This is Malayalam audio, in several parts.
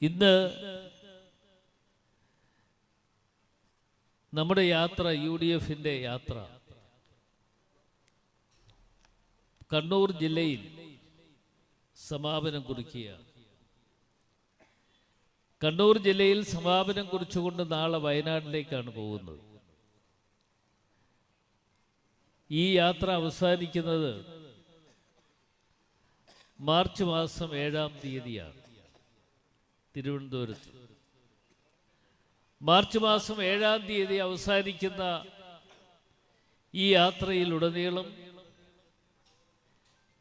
ഇന്ന് നമ്മുടെ യാത്ര UDFന്റെ യാത്ര കണ്ണൂർ ജില്ലയിൽ സമാപനം കുറിക്കുകയാണ്. കണ്ണൂർ ജില്ലയിൽ സമാപനം കുറിച്ചുകൊണ്ട് നാളെ വയനാട്ടിലേക്കാണ് പോകുന്നത്. ഈ യാത്ര അവസാനിക്കുന്നത് മാർച്ച് മാസം 7-ാം തീയതിയാണ് തിരുവനന്തപുരത്ത്. മാർച്ച് മാസം 7-ാം തീയതി അവസാനിക്കുന്ന ഈ യാത്രയിലുടനീളം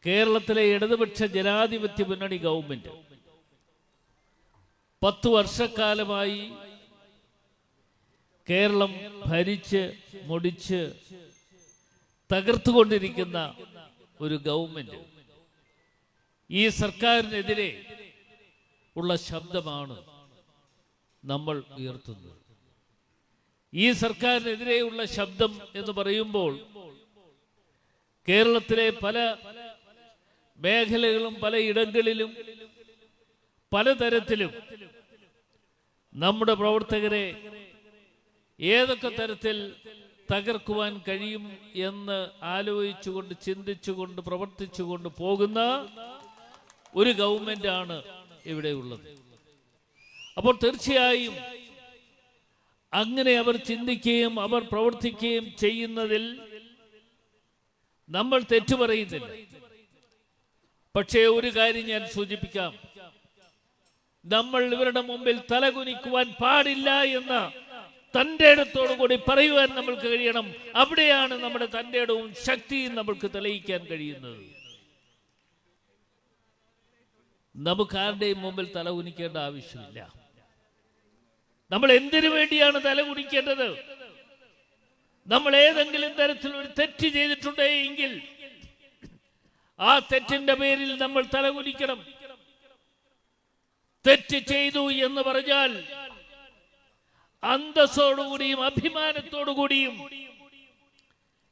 കേരളത്തിലെ ഇടതുപക്ഷ ജനാധിപത്യ മുന്നണി ഗവൺമെന്റ് 10 വർഷക്കാലമായി കേരളം ഭരിച്ച് മുടിച്ച് തകർത്തുകൊണ്ടിരിക്കുന്ന ഒരു ഗവൺമെന്റ്, ഈ സർക്കാരിനെതിരെ ഉള്ള ശബ്ദമാണ് നമ്മൾ ഉയർത്തുന്നത്. ഈ സർക്കാരിനെതിരെയുള്ള ശബ്ദം എന്ന് പറയുമ്പോൾ കേരളത്തിലെ പല മേഖലകളും പല ഇടങ്ങളിലും പലതരത്തിലും നമ്മുടെ പ്രവർത്തകരെ ഏതൊക്കെ തരത്തിൽ തകർക്കുവാൻ കഴിയും എന്ന് ആലോചിച്ചുകൊണ്ട് ചിന്തിച്ചുകൊണ്ട് പ്രവർത്തിച്ചുകൊണ്ട് പോകുന്ന ഒരു ഗവൺമെന്റാണ് ഇവിടെ ഉള്ളത്. അപ്പോൾ തീർച്ചയായും അങ്ങനെ അവർ ചിന്തിക്കുകയും അവർ പ്രവർത്തിക്കുകയും ചെയ്യുന്നതിൽ നമ്മൾ തെറ്റു പറയുന്നില്ല. പക്ഷേ ഒരു കാര്യം ഞാൻ സൂചിപ്പിക്കാം, നമ്മൾ ഇവരുടെ മുമ്പിൽ തലകുനിക്കുവാൻ പാടില്ല എന്ന തന്റെ ഇടത്തോടു കൂടി പറയുവാൻ നമ്മൾക്ക് കഴിയണം. അവിടെയാണ് നമ്മുടെ തന്റെ ഇടവും ശക്തിയും നമ്മൾക്ക് തെളിയിക്കാൻ കഴിയുന്നത്. നമുക്ക് ആരുടെയും മുമ്പിൽ തലകുനിക്കേണ്ട ആവശ്യമില്ല. നമ്മൾ എന്തിനു വേണ്ടിയാണ് തലകുനിക്കേണ്ടത്? നമ്മൾ ഏതെങ്കിലും തരത്തിൽ ഒരു തെറ്റ് ചെയ്തിട്ടുണ്ടെങ്കിൽ ആ തെറ്റിന്റെ പേരിൽ നമ്മൾ തലകുനിക്കണം. തെറ്റ് ചെയ്തു എന്ന് പറഞ്ഞാൽ അന്തസ്സോടുകൂടിയും അഭിമാനത്തോടുകൂടിയും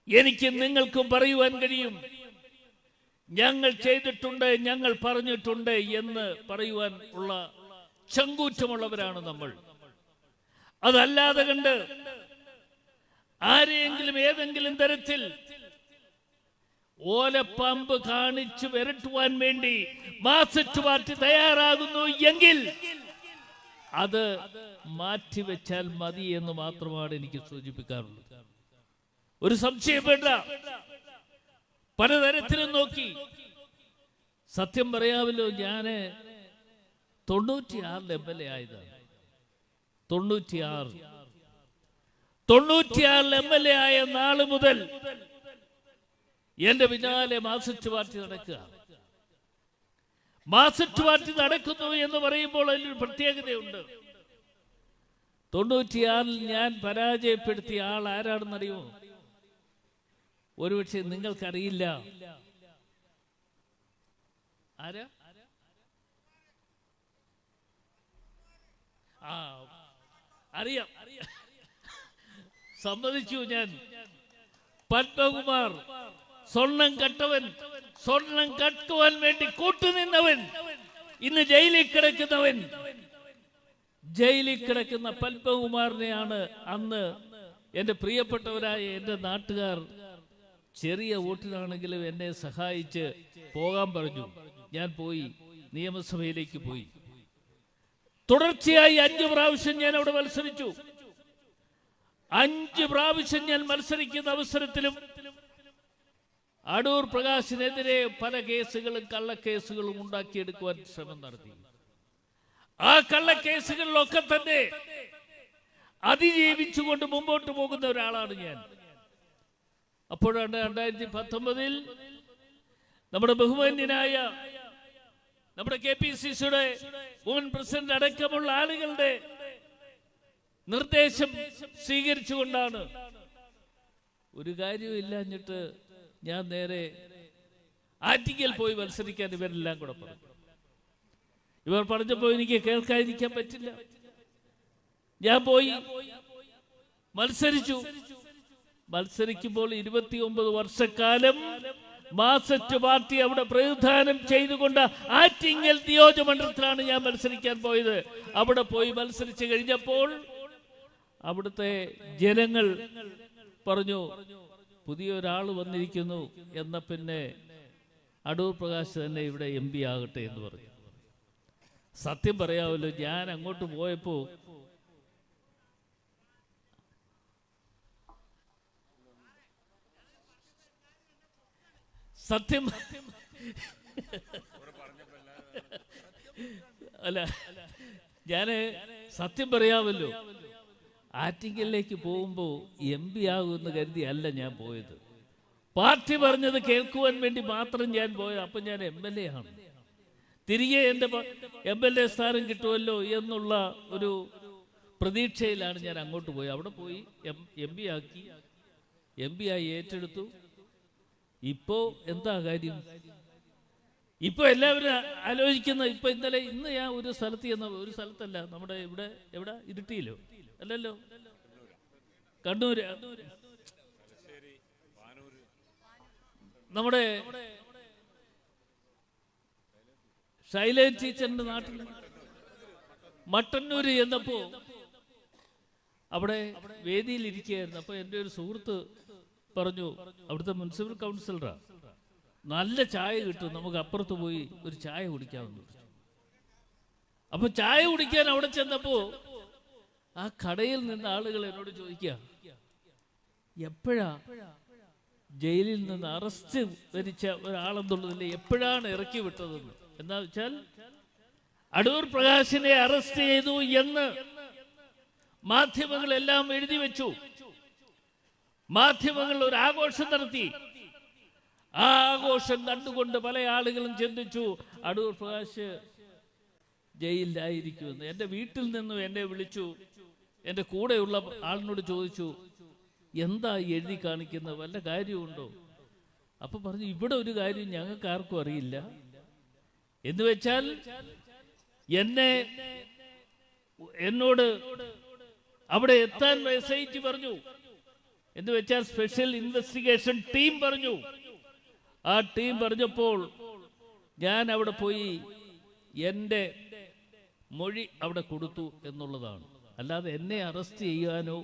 എനിക്ക് നിങ്ങൾക്കും പറയുവാൻ കഴിയും, ഞങ്ങൾ ചെയ്തിട്ടുണ്ട്, ഞങ്ങൾ പറഞ്ഞിട്ടുണ്ട് എന്ന് പറയുവാൻ ഉള്ള ചങ്കൂറ്റമുള്ളവരാണ് നമ്മൾ. അതല്ലാതെ കണ്ട് ആരെയെങ്കിലും ഏതെങ്കിലും തരത്തിൽ ഓലപ്പാമ്പ് കാണിച്ചു വിരട്ടുവാൻ വേണ്ടി മാർക്സിസ്റ്റ് പാർട്ടി തയ്യാറാകുന്നു എങ്കിൽ അത് മാറ്റിവെച്ചാൽ മതി എന്ന് മാത്രമാണ് എനിക്ക് സൂചിപ്പിക്കാറുള്ളത്. ഒരു സംശയം വേണ്ട. പലതരത്തിലും നോക്കി. സത്യം പറയാമല്ലോ, ഞാന് 96 MLA ആയതാണ്. 96 MLA ആയ നാള് മുതൽ എന്റെ പിന്നാലെ മാർക്സിസ്റ്റ് പാർട്ടി നടക്കുക. മാർക്സിസ്റ്റ് പാർട്ടി നടക്കുന്നു എന്ന് പറയുമ്പോൾ അതിലൊരു പ്രത്യേകതയുണ്ട്. 96 ഞാൻ പരാജയപ്പെടുത്തിയ ആൾ ആരാണെന്നറിയുമോ? ഒരുപക്ഷെ നിങ്ങൾക്കറിയില്ല. ആരാ? അറിയാം, സമ്മതിച്ചു ഞാൻ. പത്മകുമാർ, സ്വർണം കട്ടവൻ, സ്വർണം കട്ടുവാൻ വേണ്ടി കൂട്ടുനിന്നവൻ, ഇന്ന് ജയിലിൽ കിടക്കുന്നവൻ. ജയിലിൽ കിടക്കുന്ന പത്മകുമാറിനെയാണ് അന്ന് എന്റെ പ്രിയപ്പെട്ടവരായ എന്റെ നാട്ടുകാർ ചെറിയ വോട്ടിനാണെങ്കിലും എന്നെ സഹായിച്ച് പോകാൻ പറഞ്ഞു. ഞാൻ പോയി, നിയമസഭയിലേക്ക് പോയി. തുടർച്ചയായി 5 പ്രാവശ്യം ഞാൻ അവിടെ മത്സരിച്ചു. 5 പ്രാവശ്യം ഞാൻ മത്സരിക്കുന്ന അവസരത്തിലും അടൂർ പ്രകാശിനെതിരെ പല കേസുകളും കള്ളക്കേസുകളും ഉണ്ടാക്കിയെടുക്കുവാൻ ശ്രമം നടത്തി. ആ കള്ളക്കേസുകളിലൊക്കെ തന്നെ അതിജീവിച്ചുകൊണ്ട് മുമ്പോട്ട് പോകുന്ന ഒരാളാണ് ഞാൻ. അപ്പോഴാണ് 2019 നമ്മുടെ ബഹുമാന്യനായ നമ്മുടെ KPCCയുടെ മുൻ പ്രസിഡന്റ് അടക്കമുള്ള ആളുകളുടെ നിർദ്ദേശം സ്വീകരിച്ചുകൊണ്ടാണ് ഒരു കാര്യമില്ലാഞ്ഞിട്ട് ഞാൻ നേരെ ആറ്റിങ്ങൽ പോയി മത്സരിക്കാൻ ഇവരെല്ലാം കൂടെ പറഞ്ഞു. ഇവർ പറഞ്ഞപ്പോൾ എനിക്ക് കേൾക്കാതിരിക്കാൻ പറ്റില്ല. ഞാൻ പോയി മത്സരിച്ചു. മത്സരിക്കുമ്പോൾ 29 വർഷക്കാലം മാർക്സിസ്റ്റ് പാർട്ടി അവിടെ പ്രതിനിധാനം ചെയ്തുകൊണ്ട് ആറ്റിങ്ങൽ നിയോജകമണ്ഡലത്തിലാണ് ഞാൻ മത്സരിക്കാൻ പോയത്. അവിടെ പോയി മത്സരിച്ച് കഴിഞ്ഞപ്പോൾ അവിടുത്തെ ജനങ്ങൾ പറഞ്ഞു, പുതിയൊരാൾ വന്നിരിക്കുന്നു, എന്ന പിന്നെ അടൂർ പ്രകാശ് തന്നെ ഇവിടെ MP ആകട്ടെ എന്ന് പറഞ്ഞു. സത്യം പറയാമല്ലോ, ഞാൻ അങ്ങോട്ട് പോയപ്പോ സത്യം അല്ല, ഞാന് സത്യം പറയാമല്ലോ, ആറ്റിങ്ങലിലേക്ക് പോകുമ്പോ MP ആകുമെന്ന് കരുതി അല്ല ഞാൻ പോയത്. പാർട്ടി പറഞ്ഞത് കേൾക്കുവാൻ വേണ്ടി മാത്രം ഞാൻ പോയത്. അപ്പൊ ഞാൻ MLA ആണ്, തിരികെ എൻ്റെ MLA സ്ഥാനം കിട്ടുമല്ലോ എന്നുള്ള ഒരു പ്രതീക്ഷയിലാണ് ഞാൻ അങ്ങോട്ട് പോയി. അവിടെ പോയി MP ആയി ഏറ്റെടുത്തു. ഇപ്പോ എന്താ കാര്യം? ഇപ്പൊ എല്ലാവരും ആലോചിക്കുന്ന, ഇന്ന് ഞാൻ ഒരു സ്ഥലത്തല്ല, നമ്മുടെ ഇവിടെ എവിടെ, ഇരിട്ടിയിലോ അല്ലല്ലോ, കണ്ണൂര്, നമ്മുടെ ശൈലജ ടീച്ചറിന്റെ നാട്ടിൽ മട്ടന്നൂര് എന്നപ്പോ അവിടെ വേദിയിൽ ഇരിക്കുകയായിരുന്നു. അപ്പൊ എൻ്റെ ഒരു സുഹൃത്ത് പറഞ്ഞു, അവിടുത്തെ മുനിസിപ്പൽ കൗൺസിലറാ, നല്ല ചായ കിട്ടും, നമുക്ക് അപ്പുറത്ത് പോയി ഒരു ചായ കുടിക്കാമെന്ന്. അപ്പൊ ചായ കുടിക്കാൻ അവിടെ ചെന്നപ്പോ ആ കടയിൽ നിന്ന് ആളുകൾ എന്നോട് ചോദിക്കുക, എപ്പോഴാ ജയിലിൽ നിന്ന് അറസ്റ്റ് വരിച്ച ഒരാളെന്നുള്ളതിൽ എപ്പോഴാണ് ഇറക്കി വിട്ടതെന്ന്. എന്താ വെച്ചാൽ അടൂർ പ്രകാശിനെ അറസ്റ്റ് ചെയ്തു എന്ന് മാധ്യമങ്ങളെല്ലാം എഴുതി വെച്ചു. മാധ്യമങ്ങൾ ഒരു ആഘോഷം നടത്തി. ആ ആഘോഷം കണ്ടുകൊണ്ട് പല ആളുകളും ചിന്തിച്ചു അടൂർ പ്രകാശ് ജയിലിലായിരിക്കുമെന്ന്. എൻ്റെ വീട്ടിൽ നിന്നും എന്നെ വിളിച്ചു, എൻ്റെ കൂടെയുള്ള ആളിനോട് ചോദിച്ചു, എന്താ എഴുതി കാണിക്കുന്നത്, വല്ല കാര്യമുണ്ടോ? അപ്പൊ പറഞ്ഞു, ഇവിടെ ഒരു കാര്യം ഞങ്ങൾക്ക് ആർക്കും അറിയില്ല. എന്ന് വെച്ചാൽ എന്നോട് അവിടെ എത്താൻ SIT പറഞ്ഞു. എന്ന് വെച്ചാൽ സ്പെഷ്യൽ ഇൻവെസ്റ്റിഗേഷൻ ടീം പറഞ്ഞു. ആ ടീം പറഞ്ഞപ്പോൾ ഞാൻ അവിടെ പോയി എൻ്റെ മൊഴി അവിടെ കൊടുത്തു എന്നുള്ളതാണ്. അല്ലാതെ എന്നെ അറസ്റ്റ് ചെയ്യാനോ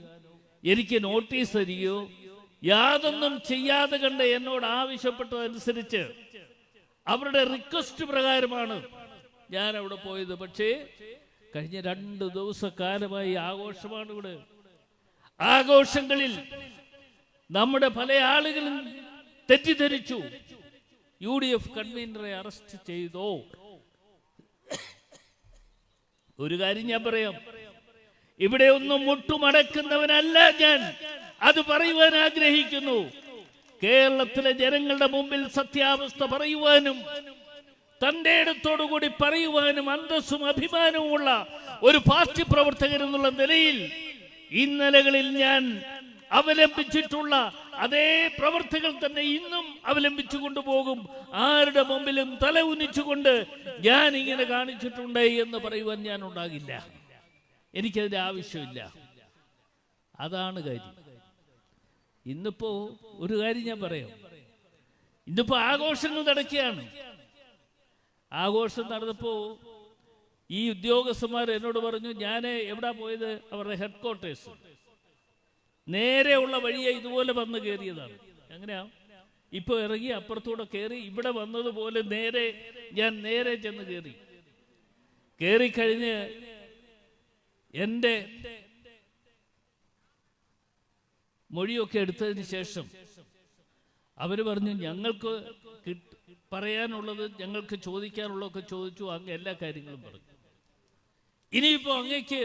എനിക്ക് നോട്ടീസ് തരികയോ യാതൊന്നും ചെയ്യാതെ കണ്ട് എന്നോട് ആവശ്യപ്പെട്ടതനുസരിച്ച് അവരുടെ റിക്വസ്റ്റ് പ്രകാരമാണ് ഞാൻ അവിടെ പോയത്. പക്ഷേ കഴിഞ്ഞ 2 ദിവസക്കാലമായി ആഘോഷമാണ് ഇവിടെ. ആഘോഷങ്ങളിൽ നമ്മുടെ പല ആളുകളും തെറ്റിദ്ധരിച്ചു, UDF കൺവീനറെ അറസ്റ്റ് ചെയ്തോ. ഒരു കാര്യം ഞാൻ പറയാം, ഇവിടെ ഒന്നും മുട്ടുമടക്കുന്നവനല്ല ഞാൻ, അത് പറയുവാൻ ആഗ്രഹിക്കുന്നു. കേരളത്തിലെ ജനങ്ങളുടെ മുമ്പിൽ സത്യാവസ്ഥ പറയുവാനും തന്റെ ഇടത്തോടുകൂടി പറയുവാനും അന്തസ്സും അഭിമാനവുമുള്ള ഒരു പാർട്ടി പ്രവർത്തകൻ എന്നുള്ള നിലയിൽ ഇന്നലകളിൽ ഞാൻ അവലംബിച്ചിട്ടുള്ള അതേ പ്രവർത്തകർ തന്നെ ഇന്നും അവലംബിച്ചു കൊണ്ടുപോകും. ആരുടെ മുമ്പിലും തല ഉന്നിച്ചുകൊണ്ട് ഞാൻ ഇങ്ങനെ കാണിച്ചിട്ടുണ്ട് എന്ന് പറയുവാൻ ഞാൻ ഉണ്ടാകില്ല. എനിക്കതിന്റെ ആവശ്യമില്ല. അതാണ് കാര്യം. ഇന്നിപ്പോ ഒരു കാര്യം ഞാൻ പറയാം, ഇന്നിപ്പോ ആഘോഷങ്ങൾ നടക്കുകയാണ്. ആഘോഷം നടന്നപ്പോ ഈ ഉദ്യോഗസ്ഥന്മാർ എന്നോട് പറഞ്ഞു, ഞാൻ എവിടാ പോയത്, അവരുടെ ഹെഡ്ക്വാർട്ടേഴ്സ്, നേരെ ഉള്ള വഴിയെ ഇതുപോലെ വന്ന് കയറിയതാണ്. എങ്ങനെയാ ഇപ്പൊ ഇറങ്ങി അപ്പുറത്തൂടെ കയറി ഇവിടെ വന്നതുപോലെ ഞാൻ നേരെ ചെന്ന് കയറിക്കഴിഞ്ഞ് എൻ്റെ മൊഴിയൊക്കെ എടുത്തതിന് ശേഷം അവര് പറഞ്ഞു, ഞങ്ങൾക്ക് പറയാനുള്ളത്, ഞങ്ങൾക്ക് ചോദിക്കാനുള്ളതൊക്കെ ചോദിച്ചു, അങ്ങ് എല്ലാ കാര്യങ്ങളും പറഞ്ഞു. ഇനിയിപ്പോ അങ്ങേക്ക്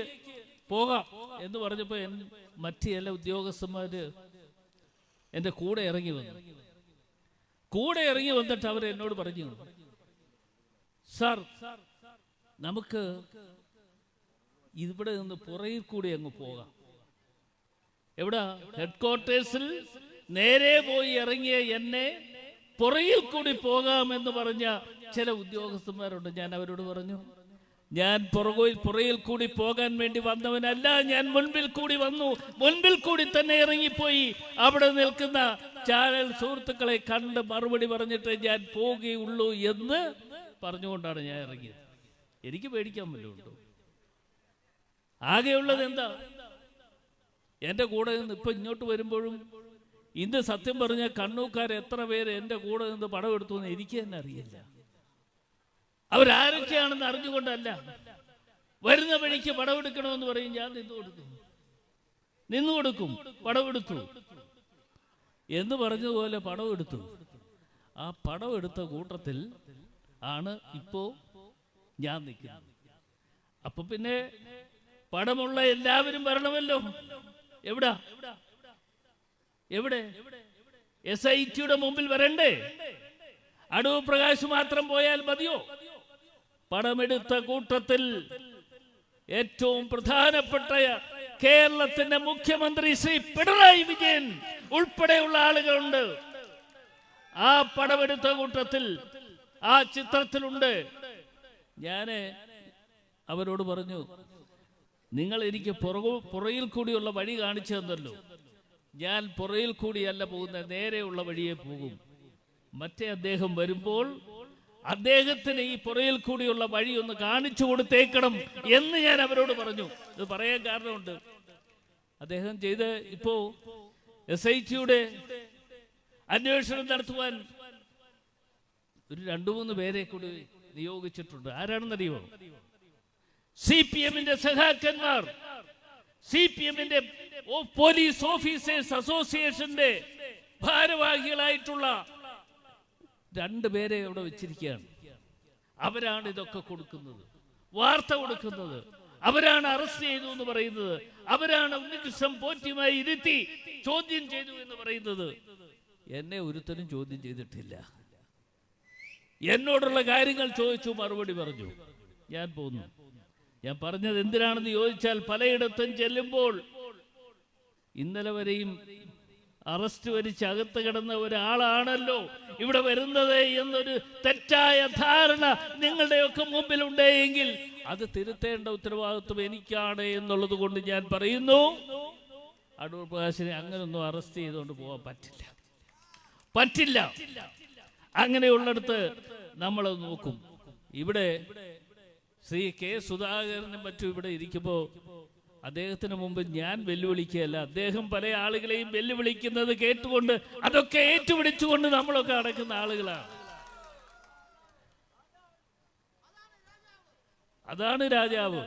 പോകാം എന്ന് പറഞ്ഞപ്പോ മറ്റ് എല്ലാ ഉദ്യോഗസ്ഥന്മാര് എൻ്റെ കൂടെ ഇറങ്ങി വന്നിട്ട് അവർ എന്നോട് പറഞ്ഞു, സാർ നമുക്ക് ഇവിടെ നിന്ന് പുറകിൽ കൂടി അങ്ങ് പോകാം. എവിടെ? ഹെഡ്ക്വാർട്ടേഴ്സിൽ നേരെ പോയി ഇറങ്ങിയ എന്നെ പുറകിൽ കൂടി പോകാമെന്ന് പറഞ്ഞ ചില ഉദ്യോഗസ്ഥന്മാരുണ്ട്. ഞാൻ അവരോട് പറഞ്ഞു, ഞാൻ പുറകിൽ കൂടി പോകാൻ വേണ്ടി വന്നവനല്ല, ഞാൻ മുൻപിൽ കൂടി വന്നു. മുൻപിൽ കൂടി തന്നെ ഇറങ്ങിപ്പോയി അവിടെ നിൽക്കുന്ന ചാനൽ സുഹൃത്തുക്കളെ കണ്ട് മറുപടി പറഞ്ഞിട്ട് ഞാൻ പോകുകയുള്ളൂ എന്ന് പറഞ്ഞുകൊണ്ടാണ് ഞാൻ ഇറങ്ങിയത്. എനിക്ക് പേടിക്കാൻ വല്ലതുണ്ടോ? ആകെയുള്ളത് എന്താ? എൻ്റെ കൂടെ നിന്ന് ഇപ്പം ഇങ്ങോട്ട് വരുമ്പോഴും ഇന്ന് സത്യം പറഞ്ഞ കണ്ണൂക്കാർ എത്ര പേര് എൻ്റെ കൂടെ നിന്ന് പടം എടുത്തു എന്ന് എനിക്ക് തന്നെ അറിയില്ല. അവരാരൊക്കെയാണെന്ന് അറിഞ്ഞുകൊണ്ടല്ല. വരുന്ന വഴിക്ക് പടമെടുക്കണമെന്ന് പറയും, ഞാൻ നിന്നു കൊടുക്കും. പടമെടുത്തു എന്ന് പറഞ്ഞതുപോലെ പടമെടുത്തു. ആ പടമെടുത്ത കൂട്ടത്തിൽ ആണ് ഇപ്പോ ഞാൻ നിൽക്കുന്നത്. അപ്പൊ പിന്നെ പടമുള്ള എല്ലാവരും വരണമല്ലോ. എവിടെ SITയുടെ മുമ്പിൽ വരണ്ടേ? അടൂർ പ്രകാശ് മാത്രം പോയാൽ മതിയോ? പടമെടുത്ത കൂട്ടത്തിൽ ഏറ്റവും പ്രധാനപ്പെട്ട കേരളത്തിന്റെ മുഖ്യമന്ത്രി ശ്രീ പിണറായി വിജയൻ ഉൾപ്പെടെയുള്ള ആളുകളുണ്ട്. ആ പടമെടുത്ത കൂട്ടത്തിൽ ആ ചിത്രത്തിലുണ്ട്. ഞാന് അവരോട് പറഞ്ഞു, നിങ്ങൾ എനിക്ക് പുറയിൽ കൂടിയുള്ള വഴി കാണിച്ചു തന്നല്ലോ. ഞാൻ പുറയിൽ കൂടിയല്ല പോകുന്ന, നേരെയുള്ള വഴിയെ പോകും. മറ്റേ അദ്ദേഹം വരുമ്പോൾ അദ്ദേഹത്തിന് ഈ പുറയിൽ കൂടിയുള്ള വഴി ഒന്ന് കാണിച്ചു കൊടുത്തേക്കണം എന്ന് ഞാൻ അവരോട് പറഞ്ഞു. ഇത് പറയാൻ കാരണമുണ്ട്. അദ്ദേഹം ചെയ്ത് ഇപ്പോ SITയുടെ അന്വേഷണം നടത്തുവാൻ ഒരു 2-3 പേരെ കൂടി നിയോഗിച്ചിട്ടുണ്ട്. ആരാണെന്നറിയോ? CPMന്റെ സഖാക്കന്മാർ, CPMന്റെ പോലീസ് ഓഫീസേഴ്സ് അസോസിയേഷന്റെ ഭാരവാഹികളായിട്ടുള്ള 2 പേരെ അവിടെ വെച്ചിരിക്കുകയാണ്. അവരാണ് ഇതൊക്കെ കൊടുക്കുന്നത്, വാർത്ത കൊടുക്കുന്നത്. അവരാണ് അറസ്റ്റ് ചെയ്തു എന്ന് പറയുന്നത്. അവരാണ് ഉണ്ണികൃഷ്ണൻ പോറ്റിയുമായി ഇരുത്തി ചോദ്യം ചെയ്തു എന്ന് പറയുന്നത്. എന്നെ ഒരുത്തരും ചോദ്യം ചെയ്തിട്ടില്ല. എന്നോടുള്ള കാര്യങ്ങൾ ചോദിച്ചു, മറുപടി പറഞ്ഞു. ഞാൻ പോന്നു. ഞാൻ പറഞ്ഞത് എന്തിനാണെന്ന് ചോദിച്ചാൽ, പലയിടത്തും ചെല്ലുമ്പോൾ ഇന്നലെ വരെയും അറസ്റ്റ് വരിച്ച് അകത്ത് കിടന്ന ഒരാളാണല്ലോ ഇവിടെ വരുന്നത് എന്നൊരു തെറ്റായ ധാരണ നിങ്ങളുടെയൊക്കെ മുമ്പിലുണ്ടെങ്കിൽ അത് തിരുത്തേണ്ട ഉത്തരവാദിത്വം എനിക്കാണ് എന്നുള്ളത് കൊണ്ട് ഞാൻ പറയുന്നു, അടൂർ പ്രകാശിനെ അങ്ങനൊന്നും അറസ്റ്റ് ചെയ്തുകൊണ്ട് പോകാൻ പറ്റില്ല. അങ്ങനെയുള്ളിടത്ത് നമ്മൾ നോക്കും. ഇവിടെ ശ്രീ K. സുധാകരനും മറ്റും ഇവിടെ ഇരിക്കുമ്പോൾ അദ്ദേഹത്തിന് മുമ്പ് ഞാൻ വെല്ലുവിളിക്കുകയല്ല, അദ്ദേഹം പല ആളുകളെയും വെല്ലുവിളിക്കുന്നത് കേട്ടുകൊണ്ട് അതൊക്കെ ഏറ്റുപിടിച്ചുകൊണ്ട് നമ്മളൊക്കെ അടക്കുന്ന ആളുകളാണ്. അതാണ് രാജാവ്.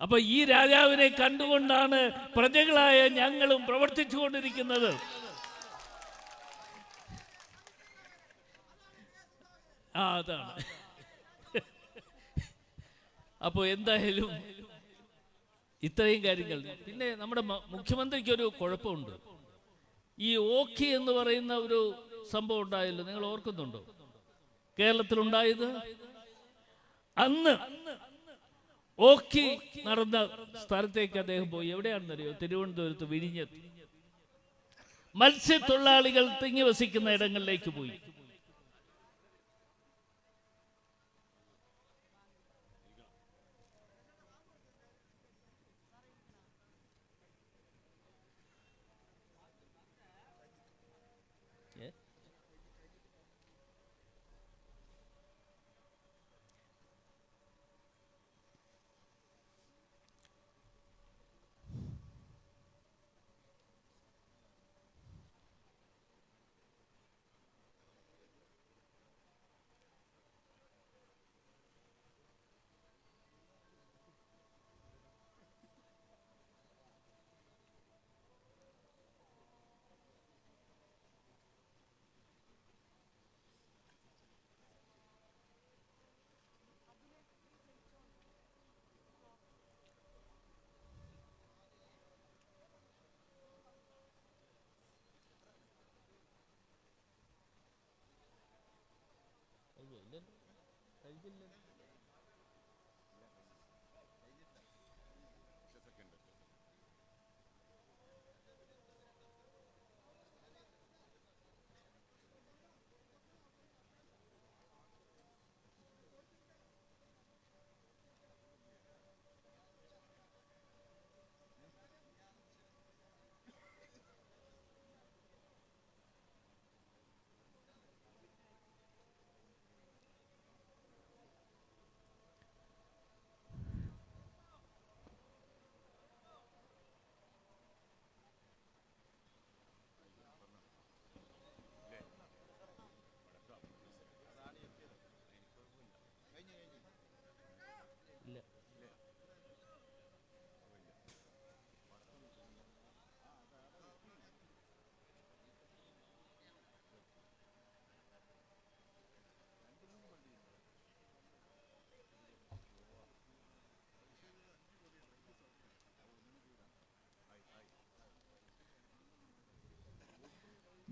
അപ്പൊ ഈ രാജാവിനെ കണ്ടുകൊണ്ടാണ് പ്രജകളായ ഞങ്ങളും പ്രവർത്തിച്ചു കൊണ്ടിരിക്കുന്നത്. അതാണ്. അപ്പോൾ എന്തായാലും ഇത്രയും കാര്യങ്ങൾ. പിന്നെ നമ്മുടെ മുഖ്യമന്ത്രിക്ക് ഒരു കുഴപ്പമുണ്ട്. ഈ ഓഖി എന്ന് പറയുന്ന ഒരു സംഭവം ഉണ്ടായല്ലോ, നിങ്ങൾ ഓർക്കുന്നുണ്ടോ? കേരളത്തിലുണ്ടായത്. അന്ന് ഓഖി നടന്ന സ്ഥലത്തേക്ക് അദ്ദേഹം പോയി. എവിടെയാണെന്നറിയോ? തിരുവനന്തപുരത്ത് വിഴിഞ്ഞത്ത്. മത്സ്യത്തൊഴിലാളികൾ തിങ്ങി വസിക്കുന്ന ഇടങ്ങളിലേക്ക് പോയി.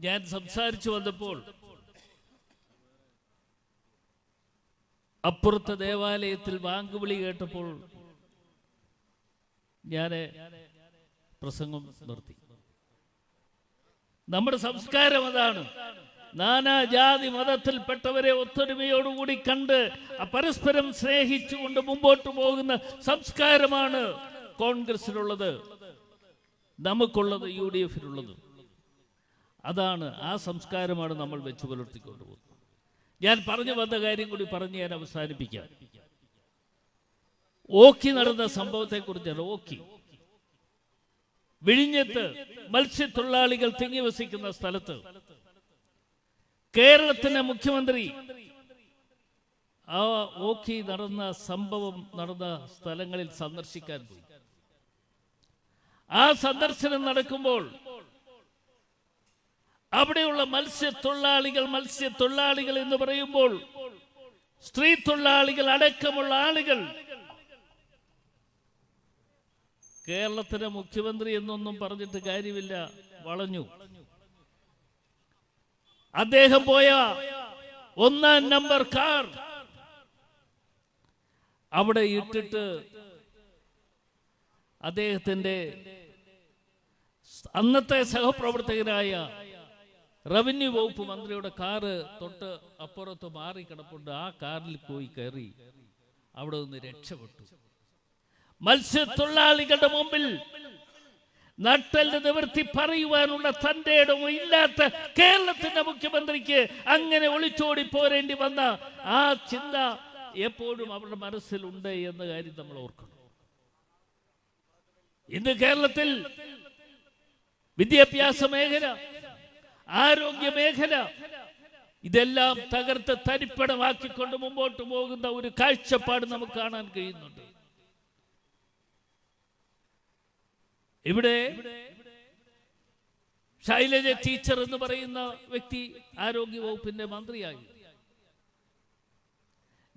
ഞാൻ സംസാരിച്ചു വന്നപ്പോൾ അപ്പുറത്തെ ദേവാലയത്തിൽ വാങ്കുവിളി കേട്ടപ്പോൾ ഞാൻ പ്രസംഗം നിർത്തി. നമ്മുടെ സംസ്കാരം അതാണ്. നാനാജാതി മതത്തിൽപ്പെട്ടവരെ ഒത്തൊരുമയോടുകൂടി കണ്ട് പരസ്പരം സ്നേഹിച്ചുകൊണ്ട് മുമ്പോട്ട് പോകുന്ന സംസ്കാരമാണ് കോൺഗ്രസിനുള്ളത്, നമുക്കുള്ളത്, UDF-നുള്ളത്. അതാണ്, ആ സംസ്കാരമാണ് നമ്മൾ വെച്ച് പുലർത്തിക്കൊണ്ടുപോകുന്നത്. ഞാൻ പറഞ്ഞു വന്ന കാര്യം കൂടി പറഞ്ഞ് ഞാൻ അവസാനിപ്പിക്കാം. ഓക്കി നടന്ന സംഭവത്തെക്കുറിച്ചാണ്. ഓക്കി വിഴിഞ്ഞത്ത് മത്സ്യത്തൊഴിലാളികൾ തിങ്ങി വസിക്കുന്ന സ്ഥലത്ത് കേരളത്തിന്റെ മുഖ്യമന്ത്രി ആ ഓക്കി നടന്ന സംഭവം നടന്ന സ്ഥലങ്ങളിൽ സന്ദർശിക്കാൻ പോയി. ആ സന്ദർശനം നടക്കുമ്പോൾ അവിടെയുള്ള മത്സ്യത്തൊഴിലാളികൾ എന്ന് പറയുമ്പോൾ സ്ത്രീ തൊഴിലാളികൾ അടക്കമുള്ള ആളുകൾ കേരളത്തിലെ മുഖ്യമന്ത്രി എന്നൊന്നും പറഞ്ഞിട്ട് കാര്യമില്ല, വളഞ്ഞു. അദ്ദേഹം പോയ 1-ാം നമ്പർ കാർ അവിടെ ഇട്ടിട്ട് അദ്ദേഹത്തിന്റെ അന്നത്തെ സഹപ്രവർത്തകനായ റവന്യൂ വകുപ്പ് മന്ത്രിയുടെ കാറ് തൊട്ട് അപ്പുറത്ത് മാറി കിടപ്പുണ്ട്. ആ കാറിൽ പോയി കയറി അവിടെ നിന്ന് രക്ഷപ്പെട്ടു. മത്സ്യത്തൊഴിലാളികളുടെ മുമ്പിൽ നട്ടല് നിവർത്തി പറയുവാനുള്ള തന്റെ ഇടമോ ഇല്ലാത്ത കേരളത്തിന്റെ മുഖ്യമന്ത്രിക്ക് അങ്ങനെ ഒളിച്ചോടി പോരേണ്ടി വന്ന ആ ചിന്ത എപ്പോഴും അവരുടെ മനസ്സിലുണ്ട് എന്ന കാര്യം നമ്മൾ ഓർക്കണം. ഇന്ന് കേരളത്തിൽ വിദ്യാഭ്യാസ മേഖല, ആരോഗ്യ മേഖല ഇതെല്ലാം തകർത്ത് തരിപ്പണമാക്കിക്കൊണ്ട് മുമ്പോട്ട് പോകുന്ന ഒരു കാഴ്ചപ്പാട് നമുക്ക് കാണാൻ കഴിയുന്നുണ്ട്. ഇവിടെ ശൈലജ ടീച്ചർ എന്ന് പറയുന്ന വ്യക്തി ആരോഗ്യ വകുപ്പിന്റെ മന്ത്രിയായി.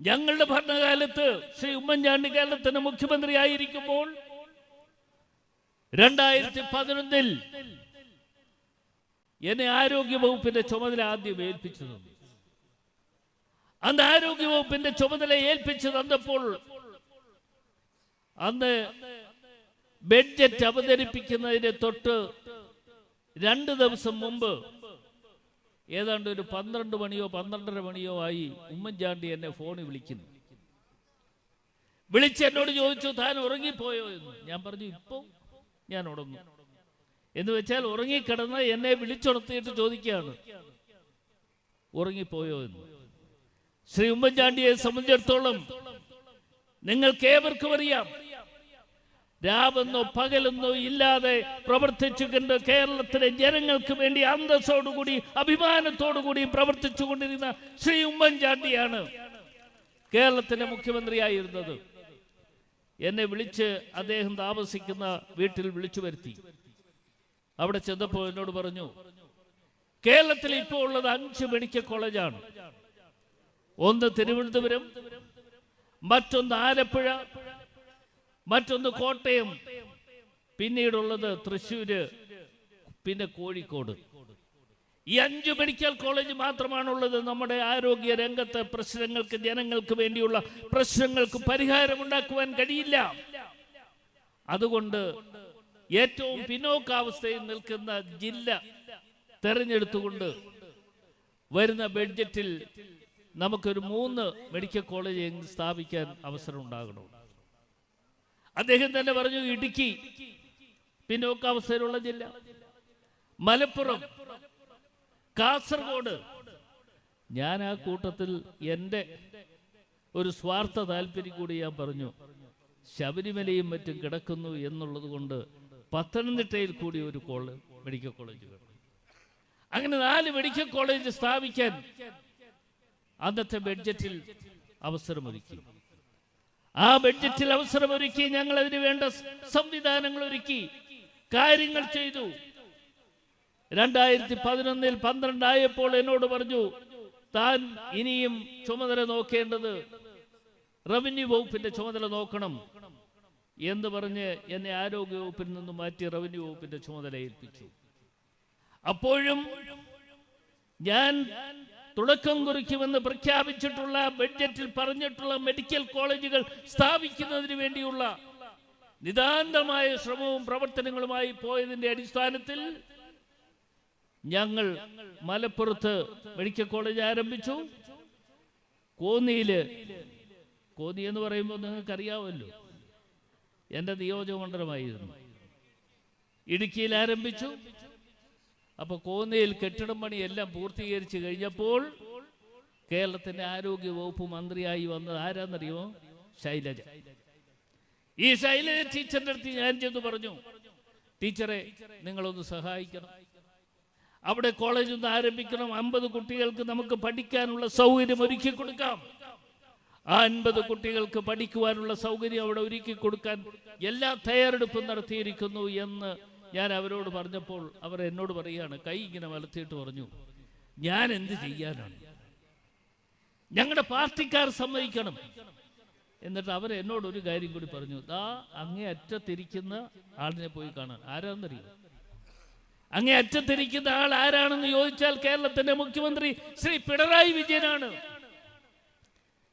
ഞങ്ങളുടെ ഭരണകാലത്ത് ശ്രീ ഉമ്മൻചാണ്ടി കേരളത്തിന്റെ മുഖ്യമന്ത്രി ആയിരിക്കുമ്പോൾ 2011 എന്നെ ആരോഗ്യ വകുപ്പിന്റെ ചുമതല ആദ്യം ഏൽപ്പിച്ചു തന്നു. അന്ന് ആരോഗ്യ വകുപ്പിന്റെ ചുമതല ഏൽപ്പിച്ചു തന്നപ്പോൾ അന്ന് ബഡ്ജറ്റ് അവതരിപ്പിക്കുന്നതിന് തൊട്ട് 2 ദിവസം മുമ്പ് ഏതാണ്ട് ഒരു 12 മണിയോ 12:30 മണിയോ ആയി ഉമ്മൻചാണ്ടി എന്നെ ഫോണിൽ വിളിക്കുന്നു. വിളിച്ച് എന്നോട് ചോദിച്ചു, താൻ ഉറങ്ങിപ്പോയോ എന്ന്. ഞാൻ പറഞ്ഞു, ഇപ്പൊ ഞാൻ ഉറങ്ങും എന്ന് വെച്ചാൽ ഉറങ്ങിക്കിടന്ന് എന്നെ വിളിച്ചുണർത്തിയിട്ട് ചോദിക്കുകയാണ്, ഉറങ്ങിപ്പോയോ എന്ന്. ശ്രീ ഉമ്മൻചാണ്ടിയെ സംബന്ധിച്ചിടത്തോളം നിങ്ങൾക്ക് ഏവർക്കും അറിയാം, രാവെന്നോ പകലെന്നോ ഇല്ലാതെ പ്രവർത്തിച്ചുകൊണ്ട് കേരളത്തിലെ ജനങ്ങൾക്ക് വേണ്ടി അന്തസ്സോടുകൂടി അഭിമാനത്തോടുകൂടി പ്രവർത്തിച്ചുകൊണ്ടിരുന്ന ശ്രീ ഉമ്മൻചാണ്ടിയാണ് കേരളത്തിന്റെ മുഖ്യമന്ത്രിയായിരുന്നത്. എന്നെ വിളിച്ച് അദ്ദേഹം താമസിക്കുന്ന വീട്ടിൽ വിളിച്ചു വരുത്തി. അവിടെ ചെന്നപ്പോൾ എന്നോട് പറഞ്ഞു, കേരളത്തിൽ ഇപ്പോൾ ഉള്ളത് 5 മെഡിക്കൽ കോളേജാണ്. ഒന്ന് തിരുവനന്തപുരം, മറ്റൊന്ന് ആലപ്പുഴ, മറ്റൊന്ന് കോട്ടയം, പിന്നീടുള്ളത് തൃശ്ശൂര്, പിന്നെ കോഴിക്കോട്. ഈ 5 മെഡിക്കൽ കോളേജ് മാത്രമാണുള്ളത്. നമ്മുടെ ആരോഗ്യ രംഗത്തെ പ്രശ്നങ്ങൾക്ക്, ജനങ്ങൾക്ക് വേണ്ടിയുള്ള പ്രശ്നങ്ങൾക്ക് പരിഹാരമുണ്ടാക്കുവാൻ കഴിയില്ല. അതുകൊണ്ട് ഏറ്റവും പിന്നോക്കാവസ്ഥയിൽ നിൽക്കുന്ന ജില്ല തെരഞ്ഞെടുത്തുകൊണ്ട് വരുന്ന ബഡ്ജറ്റിൽ നമുക്കൊരു 3 മെഡിക്കൽ കോളേജ് സ്ഥാപിക്കാൻ അവസരം ഉണ്ടാകണം. അദ്ദേഹം തന്നെ പറഞ്ഞു, ഇടുക്കി പിന്നോക്കാവസ്ഥയിലുള്ള ജില്ല, മലപ്പുറം, കാസർഗോഡ്. ഞാൻ ആ കൂട്ടത്തിൽ എൻ്റെ ഒരു സ്വാർത്ഥ താല്പര്യം കൂടി ഞാൻ പറഞ്ഞു, ശബരിമലയും മറ്റും കിടക്കുന്നു എന്നുള്ളത് കൊണ്ട് പത്തനംതിട്ടയിൽ കൂടി ഒരു മെഡിക്കൽ കോളേജ് വേണം. അങ്ങനെ 4 മെഡിക്കൽ കോളേജ് സ്ഥാപിക്കാൻ അന്നത്തെ ബഡ്ജറ്റിൽ അവസരമൊരുക്കി. ആ ബഡ്ജറ്റിൽ അവസരമൊരുക്കി, ഞങ്ങൾ അതിന് വേണ്ട സംവിധാനങ്ങൾ ഒരുക്കി, കാര്യങ്ങൾ ചെയ്തു. 2011 12 ആയപ്പോൾ എന്നോട് പറഞ്ഞു, താൻ ഇനിയും ചുമതല നോക്കേണ്ടത് റവന്യൂ വകുപ്പിന്റെ ചുമതല നോക്കണം എന്ന് പറഞ്ഞ് എന്നെ ആരോഗ്യ വകുപ്പിൽ നിന്ന് മാറ്റി റവന്യൂ വകുപ്പിന്റെ ചുമതല ഏൽപ്പിച്ചു. അപ്പോഴും ഞാൻ തുടക്കം കുറിക്കുമെന്ന് പ്രഖ്യാപിച്ചിട്ടുള്ള ബഡ്ജറ്റിൽ പറഞ്ഞിട്ടുള്ള മെഡിക്കൽ കോളേജുകൾ സ്ഥാപിക്കുന്നതിന് വേണ്ടിയുള്ള നിതാന്തമായ ശ്രമവും പ്രവർത്തനങ്ങളുമായി പോയതിന്റെ അടിസ്ഥാനത്തിൽ ഞങ്ങൾ മലപ്പുറത്ത് മെഡിക്കൽ കോളേജ് ആരംഭിച്ചു. കോന്നി എന്ന് പറയുമ്പോൾ നിങ്ങൾക്കറിയാമല്ലോ, എൻ്റെ നിയോജകമണ്ഡലമായിരുന്നു. ഇടുക്കിയിൽ ആരംഭിച്ചു. അപ്പോൾ കോന്നിയിൽ കെട്ടിടം പണി എല്ലാം പൂർത്തീകരിച്ചു കഴിഞ്ഞപ്പോൾ കേരളത്തിൻ്റെ ആരോഗ്യ വകുപ്പ് മന്ത്രിയായി വന്നത് ആരാന്നറിയുമോ? ശൈലജ. ഈ ശൈലജ ടീച്ചറിൻ്റെ അടുത്ത് ഞാൻ ചെന്ന് പറഞ്ഞു, ടീച്ചറെ നിങ്ങളൊന്ന് സഹായിക്കണം, അവിടെ കോളേജ് ഒന്ന് ആരംഭിക്കണം, 50 കുട്ടികൾക്ക് നമുക്ക് പഠിക്കാനുള്ള സൗകര്യം ഒരുക്കി കൊടുക്കാം. ആ 50 കുട്ടികൾക്ക് പഠിക്കുവാനുള്ള സൗകര്യം അവിടെ ഒരുക്കി കൊടുക്കാൻ എല്ലാ തയ്യാറെടുപ്പും നടത്തിയിരിക്കുന്നു എന്ന് ഞാൻ അവരോട് പറഞ്ഞപ്പോൾ അവർ എന്നോട് പറയുകയാണ്, കൈ ഇങ്ങനെ വലത്തിയിട്ട് പറഞ്ഞു, ഞാൻ എന്ത് ചെയ്യാനാണ്, ഞങ്ങളുടെ പാർട്ടിക്കാർ സമ്മതിക്കണം. എന്നിട്ട് അവർ എന്നോട് ഒരു കാര്യം കൂടി പറഞ്ഞു, അങ്ങേ അറ്റത്തിരിക്കുന്ന ആളിനെ പോയി കാണാൻ. ആരാന്നറിയോ? അങ്ങേ അറ്റത്തിരിക്കുന്ന ആൾ ആരാണെന്ന് ചോദിച്ചാൽ കേരളത്തിന്റെ മുഖ്യമന്ത്രി ശ്രീ പിണറായി വിജയനാണ്.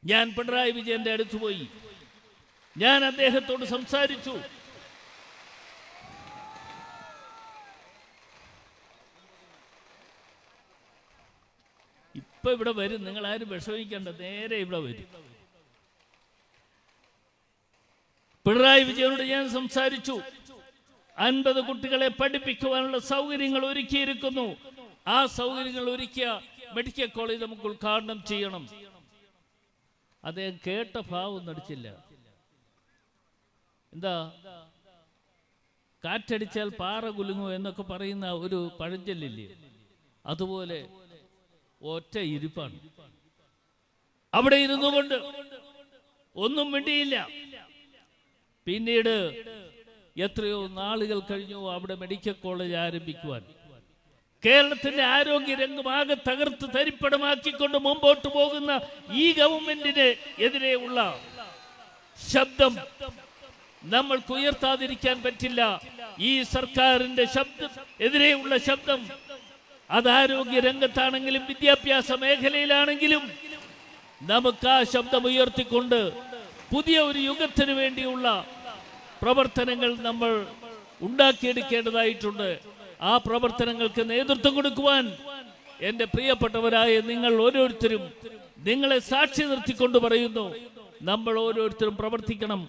ഞാൻ പിണറായി വിജയന്റെ അടുത്ത് പോയി, ഞാൻ അദ്ദേഹത്തോട് സംസാരിച്ചു. ഇപ്പൊ ഇവിടെ വരും, നിങ്ങൾ ആരും വിഷമിക്കേണ്ട, നേരെ ഇവിടെ വരും. പിണറായി വിജയനോട് ഞാൻ സംസാരിച്ചു. 50 കുട്ടികളെ പഠിപ്പിക്കുവാനുള്ള സൗകര്യങ്ങൾ ഒരുക്കിയിരിക്കുന്നു. ആ സൗകര്യങ്ങൾ ഒരുക്കിയ മെഡിക്കൽ കോളേജ് നമുക്ക് ഉദ്ഘാടനം ചെയ്യണം. അദ്ദേഹം കേട്ട ഭാവം നടിച്ചില്ല. എന്താ, കാറ്റടിച്ചാൽ പാറ കുലുങ്ങും എന്നൊക്കെ പറയുന്ന ഒരു പഴഞ്ചൊല്ലില്ലേ, അതുപോലെ ഒറ്റ ഇരിപ്പാണ്. അവിടെ ഇരുന്നു കൊണ്ട് ഒന്നും മിണ്ടിയില്ല. പിന്നീട് എത്രയോ നാളുകൾ കഴിഞ്ഞു അവിടെ മെഡിക്കൽ കോളേജ് ആരംഭിക്കുവാൻ. കേരളത്തിന്റെ ആരോഗ്യ രംഗമാകെ തകർത്ത് തരിപ്പണമാക്കിക്കൊണ്ട് മുമ്പോട്ട് പോകുന്ന ഈ ഗവൺമെന്റിന് എതിരെയുള്ള ശബ്ദം നമ്മൾക്ക് ഉയർത്താതിരിക്കാൻ പറ്റില്ല. ഈ സർക്കാരിന്റെ എതിരെയുള്ള ശബ്ദം അത് ആരോഗ്യ രംഗത്താണെങ്കിലും വിദ്യാഭ്യാസ മേഖലയിലാണെങ്കിലും നമുക്ക് ആ ശബ്ദം ഉയർത്തിക്കൊണ്ട് പുതിയ ഒരു യുഗത്തിന് വേണ്ടിയുള്ള പ്രവർത്തനങ്ങൾ നമ്മൾ ഉണ്ടാക്കിയെടുക്കേണ്ടതായിട്ടുണ്ട്. ആ പ്രവർത്തനങ്ങൾക്ക് നേതൃത്വം കൊടുക്കുവാൻ എൻ്റെ പ്രിയപ്പെട്ടവരായ നിങ്ങൾ ഓരോരുത്തരും നിങ്ങളെ സാക്ഷി നിർത്തിക്കൊണ്ട് പറയുന്നു, നമ്മൾ ഓരോരുത്തരും പ്രവർത്തിക്കണം.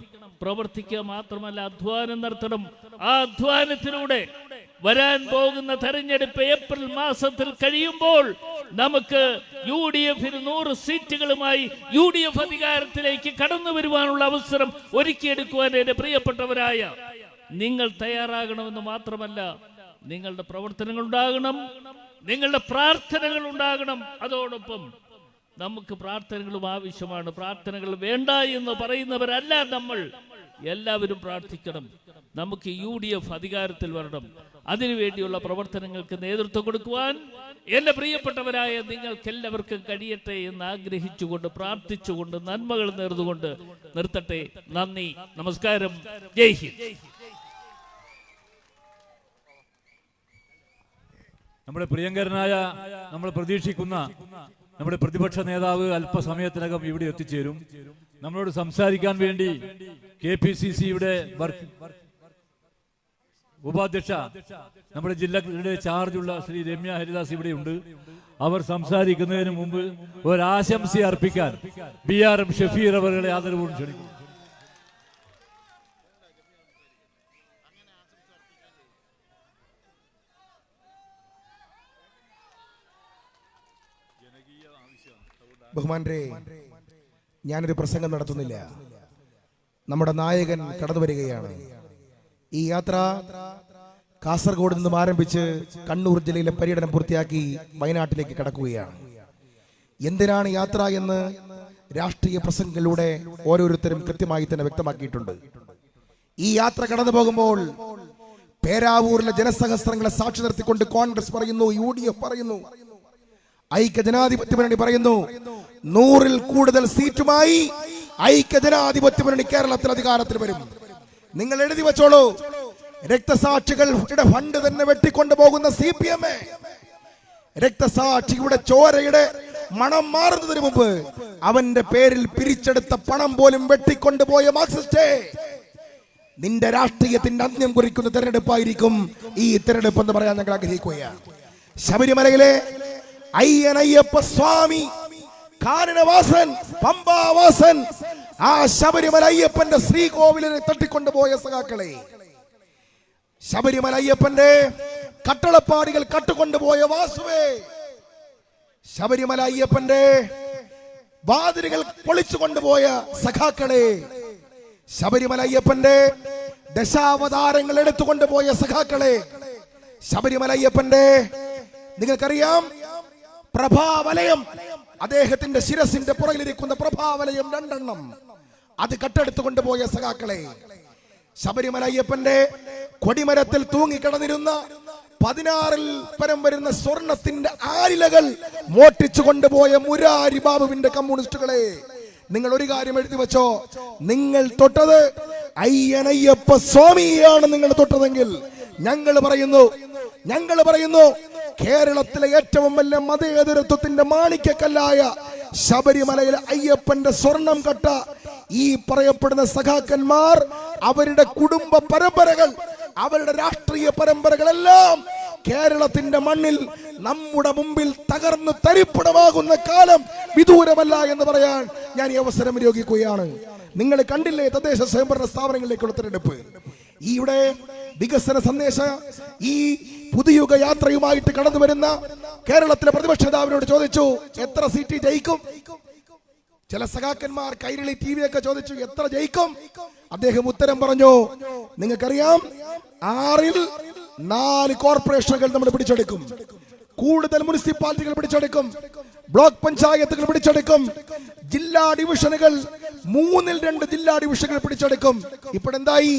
പ്രവർത്തിക്കുക മാത്രമല്ല, അധ്വാനം നടത്തണം. ആ അധ്വാനത്തിലൂടെ വരാൻ പോകുന്ന തെരഞ്ഞെടുപ്പ് ഏപ്രിൽ മാസത്തിൽ കഴിയുമ്പോൾ നമുക്ക് UDF-ന് 100 സീറ്റുകളുമായി UDF അധികാരത്തിലേക്ക് കടന്നു വരുവാനുള്ള അവസരം ഒരുക്കിയെടുക്കുവാൻ എൻ്റെ പ്രിയപ്പെട്ടവരായ നിങ്ങൾ തയ്യാറാകണമെന്ന് മാത്രമല്ല, നിങ്ങളുടെ പ്രവർത്തനങ്ങൾ ഉണ്ടാകണം, നിങ്ങളുടെ പ്രാർത്ഥനകൾ ഉണ്ടാകണം. അതോടൊപ്പം നമുക്ക് പ്രാർത്ഥനകളും ആവശ്യമാണ്. പ്രാർത്ഥനകൾ വേണ്ട എന്ന് പറയുന്നവരല്ല നമ്മൾ. എല്ലാവരും പ്രാർത്ഥിക്കണം. നമുക്ക് UDF അധികാരത്തിൽ വരണം. അതിനുവേണ്ടിയുള്ള പ്രവർത്തനങ്ങൾക്ക് നേതൃത്വം കൊടുക്കുവാൻ എൻ്റെ പ്രിയപ്പെട്ടവരായ നിങ്ങൾക്കെല്ലാവർക്കും കഴിയട്ടെ എന്ന് ആഗ്രഹിച്ചുകൊണ്ട് പ്രാർത്ഥിച്ചുകൊണ്ട് നന്മകൾ നേർന്നുകൊണ്ട് നിർത്തട്ടെ. നന്ദി, നമസ്കാരം, ജയ് ഹിന്ദ്. നമ്മുടെ പ്രിയങ്കരനായ, നമ്മൾ പ്രതീക്ഷിക്കുന്ന നമ്മുടെ പ്രതിപക്ഷ നേതാവ് അല്പസമയത്തിനകം ഇവിടെ എത്തിച്ചേരും. നമ്മളോട് സംസാരിക്കാൻ വേണ്ടി KPCCയുടെ ഉപാധ്യക്ഷ, നമ്മുടെ ജില്ലയുടെ ചാർജുള്ള ശ്രീ രമ്യ ഹരിദാസ് ഇവിടെയുണ്ട്. അവർ സംസാരിക്കുന്നതിന് മുമ്പ് ഒരാശംസ അർപ്പിക്കാൻ BRM ഷഫീർ അവരുടെ ആദരവോട് ക്ഷണിക്കുന്നു. ബഹുമാനരെ, ഞാനൊരു പ്രസംഗം നടത്തുന്നില്ല. നമ്മുടെ നായകൻ കടന്നു വരികയാണ്. ഈ യാത്ര കാസർഗോഡ് നിന്നും ആരംഭിച്ച് കണ്ണൂർ ജില്ലയിലെ പര്യടനം പൂർത്തിയാക്കി വയനാട്ടിലേക്ക് കടക്കുകയാണ്. എന്തിനാണ് യാത്ര എന്ന് രാഷ്ട്രീയ പ്രസംഗങ്ങളിലൂടെ ഓരോരുത്തരും കൃത്യമായി തന്നെ വ്യക്തമാക്കിയിട്ടുണ്ട്. ഈ യാത്ര കടന്നു പോകുമ്പോൾ പേരാവൂരിലെ ജനസഹസ്രങ്ങളെ സാക്ഷി നിർത്തിക്കൊണ്ട് കോൺഗ്രസ് പറയുന്നു, UDF പറയുന്നു, ഐക്യ ജനാധിപത്യ മുന്നണി പറയുന്നു, 100-ൽ കൂടുതൽ സീറ്റുമായി ഐക്യ ജനാധിപത്യ മുന്നണി കേരളത്തിൽ അധികാരത്തിൽ വരും. നിങ്ങൾ എഴുതി വെച്ചോളൂ, രക്തസാക്ഷികളുടെ ഫണ്ട് തന്നെ വെട്ടിക്കൊണ്ടു പോകുന്ന CPM, രക്തസാക്ഷിയുടെ ചോരയുടെ മണം മാറുന്നതിന് മുമ്പ് അവന്റെ പേരിൽ പിരിച്ചെടുത്ത പണം പോലും വെട്ടിക്കൊണ്ടുപോയ മാർക്സിസ്റ്റേ, നിന്റെ രാഷ്ട്രീയത്തിന്റെ അന്ത്യം കുറിക്കുന്ന തെരഞ്ഞെടുപ്പായിരിക്കും ഈ തെരഞ്ഞെടുപ്പ് എന്ന് പറയാൻ ഞങ്ങൾ ആഗ്രഹിക്കുകയാണ്. ശബരിമലയിലെ അയ്യനയ്യപ്പ സ്വാമി, കാനനവാസൻ, പമ്പാവാസൻ, ആ ശബരിമല അയ്യപ്പന്റെ ശ്രീകോവിലിനെ തട്ടിക്കൊണ്ടുപോയ സഖാക്കളെ, ശബരിമല അയ്യപ്പന്റെ കട്ടളപ്പാടികൾ കട്ടുകൊണ്ടുപോയ വാസുവേ, ശബരിമല അയ്യപ്പന്റെ വാതിലുകൾ പൊളിച്ചു കൊണ്ടുപോയ സഖാക്കളെ, ശബരിമല അയ്യപ്പന്റെ ദശാവതാരങ്ങൾ എടുത്തുകൊണ്ടുപോയ സഖാക്കളെ, ശബരിമല അയ്യപ്പന്റെ നിങ്ങൾക്കറിയാം പ്രഭാവലയം, അദ്ദേഹത്തിന്റെ ശിരസിന്റെ പുറകിലിരിക്കുന്ന പ്രഭാവലയം 2 എണ്ണം അത് കട്ടെടുത്തു കൊണ്ടുപോയ സഖാക്കളെ, ശബരിമല അയ്യപ്പന്റെ കൊടിമരത്തിൽ തൂങ്ങിക്കിടന്നിരുന്ന 16 പരം വരുന്ന സ്വർണത്തിന്റെ ആലിലകൾ മോട്ടിച്ചു കൊണ്ടുപോയ മുരാരി ബാബുവിന്റെ കമ്മ്യൂണിസ്റ്റുകളെ, നിങ്ങൾ ഒരു കാര്യം എഴുതി വെച്ചോ, നിങ്ങൾ തൊട്ടത് അയ്യനയ്യപ്പ സ്വാമിയാണ് നിങ്ങൾ തൊട്ടതെങ്കിൽ ഞങ്ങൾ പറയുന്നു കേരളത്തിലെ ഏറ്റവും വലിയ മതേതരത്വത്തിന്റെ മാണിക്യക്കല്ലായ ശബരിമലയിലെ അയ്യപ്പന്റെ സ്വർണം കട്ട ഈ പറയപ്പെടുന്ന സഖാക്കന്മാർ, അവരുടെ കുടുംബ പരമ്പരകൾ, അവരുടെ രാഷ്ട്രീയ പരമ്പരകളെല്ലാം കേരളത്തിന്റെ മണ്ണിൽ നമ്മുടെ മുമ്പിൽ തകർന്നു തരിപ്പണമാകുന്ന കാലം വിദൂരമല്ല എന്ന് പറയാൻ ഞാൻ ഈ അവസരം വിനിയോഗിക്കുകയാണ്. നിങ്ങൾ കണ്ടില്ലേ തദ്ദേശ സ്വയംഭരണ സ്ഥാപനങ്ങളിലേക്കുള്ള തെരഞ്ഞെടുപ്പ്, ഈയുടെ വികസന സന്ദേശ ഈ പുതുയുഗ യാത്രയുമായിട്ട് കടന്നു വരുന്ന കേരളത്തിലെ പ്രതിപക്ഷ നേതാവിനോട് ചോദിച്ചു എത്ര സീറ്റ് ജയിക്കും. ചില സഖാക്കന്മാർ കൈരളി TV ഒക്കെ ചോദിച്ചു എത്ര ജയിക്കും. അദ്ദേഹം ഉത്തരം പറഞ്ഞു, നിങ്ങൾക്കറിയാം 6ൽ 4 കോർപ്പറേഷനുകൾ നമ്മൾ പിടിച്ചെടുക്കും, കൂടുതൽ മുനിസിപ്പാലിറ്റികൾ പിടിച്ചെടുക്കും, ബ്ലോക്ക് പഞ്ചായത്തുകൾ പിടിച്ചെടുക്കും, ജില്ലാ ഡിവിഷനുകൾ 3ൽ 2 ജില്ലാ ഡിവിഷനുകൾ പിടിച്ചെടുക്കും. ഇപ്പോഴെന്തായി?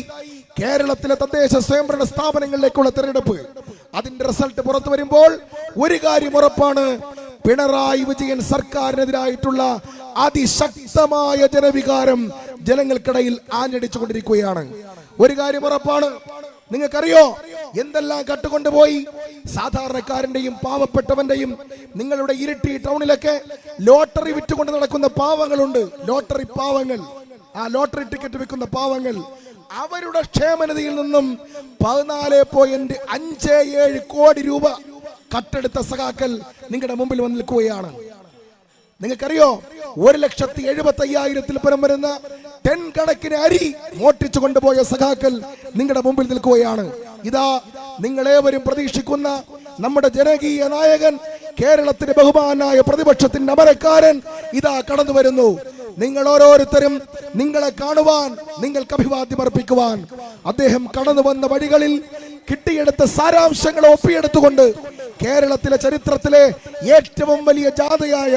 കേരളത്തിലെ തദ്ദേശ സ്വയംഭരണ സ്ഥാപനങ്ങളിലേക്കുള്ള തെരഞ്ഞെടുപ്പ്, അതിന്റെ റിസൾട്ട് പുറത്തു വരുമ്പോൾ ഒരു കാര്യം ഉറപ്പാണ്, പിണറായി വിജയൻ സർക്കാരിനെതിരായിട്ടുള്ള അതിശക്തമായ ജനവികാരം ജനങ്ങൾക്കിടയിൽ ആഞ്ഞടിച്ചുകൊണ്ടിരിക്കുകയാണ്. ഒരു കാര്യം ഉറപ്പാണ്, നിങ്ങൾക്കറിയോ എന്തെല്ലാം കട്ടുകൊണ്ടുപോയി സാധാരണക്കാരന്റെയും പാവപ്പെട്ടവന്റെയും. നിങ്ങളുടെ ഇരിട്ടി ടൗണിലൊക്കെ ലോട്ടറി വിറ്റുകൊണ്ട് നടക്കുന്ന പാവങ്ങളുണ്ട്, ലോട്ടറി പാവങ്ങൾ, ആ ലോട്ടറി ടിക്കറ്റ് വിൽക്കുന്ന പാവങ്ങൾ. അവരുടെ ക്ഷേമനിധിയിൽ നിന്നും 14.57 കോടി രൂപ കട്ടെടുത്ത സഖാക്കൾ നിങ്ങളുടെ മുമ്പിൽ വന്ന് നിൽക്കുകയാണ്. നിങ്ങൾക്കറിയോ 1,75,000 പരം വരുന്ന 10 കണക്കിന് അരി മോട്ടിച്ചു കൊണ്ടുപോയ സഖാക്കൾ നിങ്ങളുടെ മുമ്പിൽ നിൽക്കുകയാണ്. ഇതാ നിങ്ങളേവരും പ്രതീക്ഷിക്കുന്ന നമ്മുടെ ജനകീയ നായകൻ, കേരളത്തിന്റെ ബഹുമാനായ പ്രതിപക്ഷത്തിന്റെ അമരക്കാരൻ ഇതാ കടന്നു വരുന്നു. നിങ്ങൾ ഓരോരുത്തരും നിങ്ങളെ കാണുവാൻ, നിങ്ങൾക്ക് അഭിവാദ്യം അർപ്പിക്കുവാൻ അദ്ദേഹം കടന്നു വന്ന വഴികളിൽ കിട്ടിയെടുത്ത സാരാംശങ്ങൾ ഒപ്പിയെടുത്തുകൊണ്ട് കേരളത്തിലെ ചരിത്രത്തിലെ ഏറ്റവും വലിയ ജാഥയായ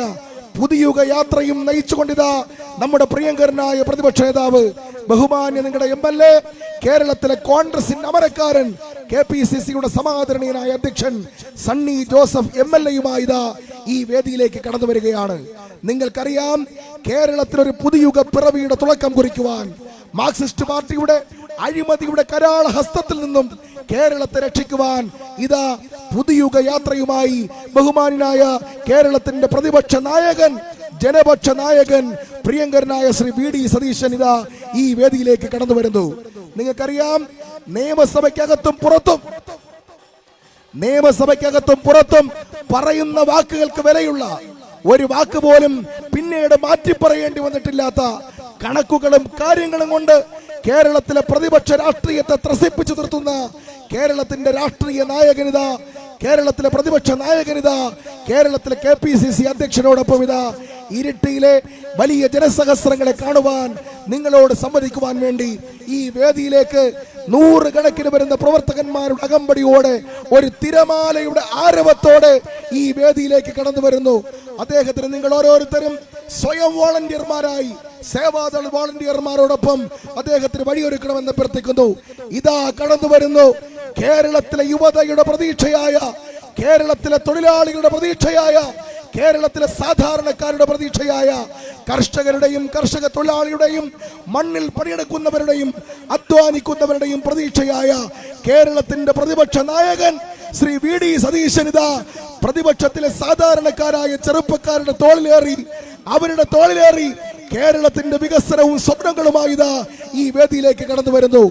പുതുയുഗ യാത്രയും നയിച്ചുകൊണ്ടിതാ നമ്മുടെ പ്രിയങ്കരനായ പ്രതിപക്ഷ നേതാവ്, ബഹുമാന്യ നിങ്ങളുടെ MLA, കേരളത്തിലെ കോൺഗ്രസിന്റെ അമരക്കാരൻ, KPCCയുടെ സമാദരണീയനായ അധ്യക്ഷൻ സണ്ണി ജോസഫ് MLA-യുമായി ഇതാ ഈ വേദിയിലേക്ക് കടന്നു വരികയാണ്. നിങ്ങൾക്കറിയാം കേരളത്തിലൊരു പുതുയുഗ പിറവിയുടെ തുടക്കം കുറിക്കുവാൻ, മാർക്സിസ്റ്റ് പാർട്ടിയുടെ അഴിമതിയുടെ കരാള ഹസ്തത്തിൽ നിന്നും കേരളത്തെ രക്ഷിക്കുവാൻ ഇതാ പുതുയുഗ യാത്രയുമായി ബഹുമാനായ കേരളത്തിന്റെ പ്രതിപക്ഷ നായകൻ, ജനപക്ഷ നായകൻ, പ്രിയങ്കരനായ ശ്രീ VD സതീശൻ ഇതാ ഈ വേദിയിലേക്ക് കടന്നു വരുന്നു. നിങ്ങൾക്കറിയാം നിയമസഭയ്ക്കകത്തും പുറത്തും പറയുന്ന വാക്കുകൾക്ക് വിലയുള്ള ഒരു വാക്ക് പോലും പിന്നീട് മാറ്റി പറയേണ്ടി വന്നിട്ടില്ലാത്ത കണക്കുകളും കാര്യങ്ങളും കൊണ്ട് കേരളത്തിലെ പ്രതിപക്ഷ രാഷ്ട്രീയത്തെ ത്രസിപ്പിച്ചു നിർത്തുന്ന കേരളത്തിന്റെ രാഷ്ട്രീയ നായകനിത, കേരളത്തിലെ പ്രതിപക്ഷ നായകനിത, കേരളത്തിലെ KPCC അധ്യക്ഷനോടൊപ്പം ഇതാ ഇരിട്ടിയിലെ വലിയ ജനസഹസ്രങ്ങളെ കാണുവാൻ, നിങ്ങളോട് സംവദിക്കുവാൻ വേണ്ടി ഈ വേദിയിലേക്ക് 100 കണക്കിന് വരുന്ന പ്രവർത്തകന്മാരുടെ അകമ്പടിയോടെ, ഒരു തിരമാലയുടെ ആരവത്തോടെ ഈ വേദിയിലേക്ക് കടന്നു വരുന്നു. അദ്ദേഹത്തിന് നിങ്ങൾ ഓരോരുത്തരും സ്വയം വോളണ്ടിയർമാരായി, സേവാദൾ വോളണ്ടിയർമാരോടൊപ്പം അദ്ദേഹത്തിന് വഴിയൊരുക്കണമെന്ന് അഭ്യർത്ഥിക്കുന്നു. ഇതാ കടന്നു വരുന്നു കേരളത്തിലെ യുവതയുടെ പ്രതീക്ഷയായ, കേരളത്തിലെ തൊഴിലാളികളുടെ പ്രതീക്ഷയായ, കേരളത്തിലെ സാധാരണക്കാരുടെ പ്രതീക്ഷയായ, കർഷകരുടെയും കർഷക തൊഴിലാളിയുടെയും മണ്ണിൽ പണിയെടുക്കുന്നവരുടെയും അധ്വാനിക്കുന്നവരുടെയും പ്രതീക്ഷയായ കേരളത്തിന്റെ പ്രതിപക്ഷ നായകൻ ശ്രീ VD സതീശൻ ഇതാ പ്രതിപക്ഷത്തിലെ സാധാരണക്കാരായ ചെറുപ്പക്കാരുടെ തോളിലേറി കേരളത്തിന്റെ വികസനവും സ്വപ്നങ്ങളുമായി ഇതാ ഈ വേദിയിലേക്ക് കടന്നു വരുന്നു.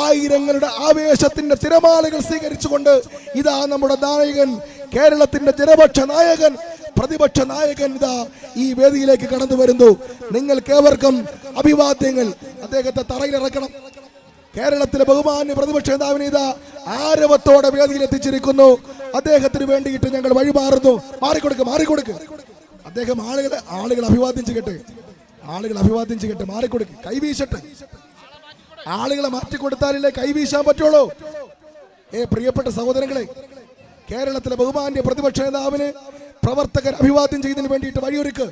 ആയിരങ്ങളുടെ ആവേശത്തിന്റെ തിരമാലകൾ സ്വീകരിച്ചുകൊണ്ട് ഇതാ നമ്മുടെ നായകൻ, കേരളത്തിന്റെ ജനപക്ഷ നായകൻ, പ്രതിപക്ഷ നായകൻ ഇതാ ഈ വേദിയിലേക്ക് കടന്നു വരുന്നു. നിങ്ങൾക്കേവർക്കും അഭിവാദ്യങ്ങൾ. അദ്ദേഹത്തെ തറയിലിറക്കണം. കേരളത്തിലെ ബഹുമാന്യ പ്രതിപക്ഷ നേതാവിനെ ഇതാ ആരവത്തോടെ വേദിയിൽ എത്തിച്ചിരിക്കുന്നു. അദ്ദേഹത്തിന് വേണ്ടിയിട്ട് ഞങ്ങൾ വഴിമാറുന്നു. മാറിക്കൊടുക്ക്. അദ്ദേഹം ആളുകൾ അഭിവാദ്യം ചെയ്യട്ടെ. മാറിക്കൊടുക്ക്. കൈവീശട്ടെ. ആളുകളെ മാറ്റിക്കൊടുത്താലല്ലേ കൈവീശാൻ പറ്റുള്ളൂ. പ്രിയപ്പെട്ട സഹോദരങ്ങളെ, കേരളത്തിലെ ബഹുമാന്യ പ്രതിപക്ഷ നേതാവിന് പ്രവർത്തകർ അഭിവാദ്യം ചെയ്തതിന് വേണ്ടിയിട്ട് വഴിയൊരുക്ക്.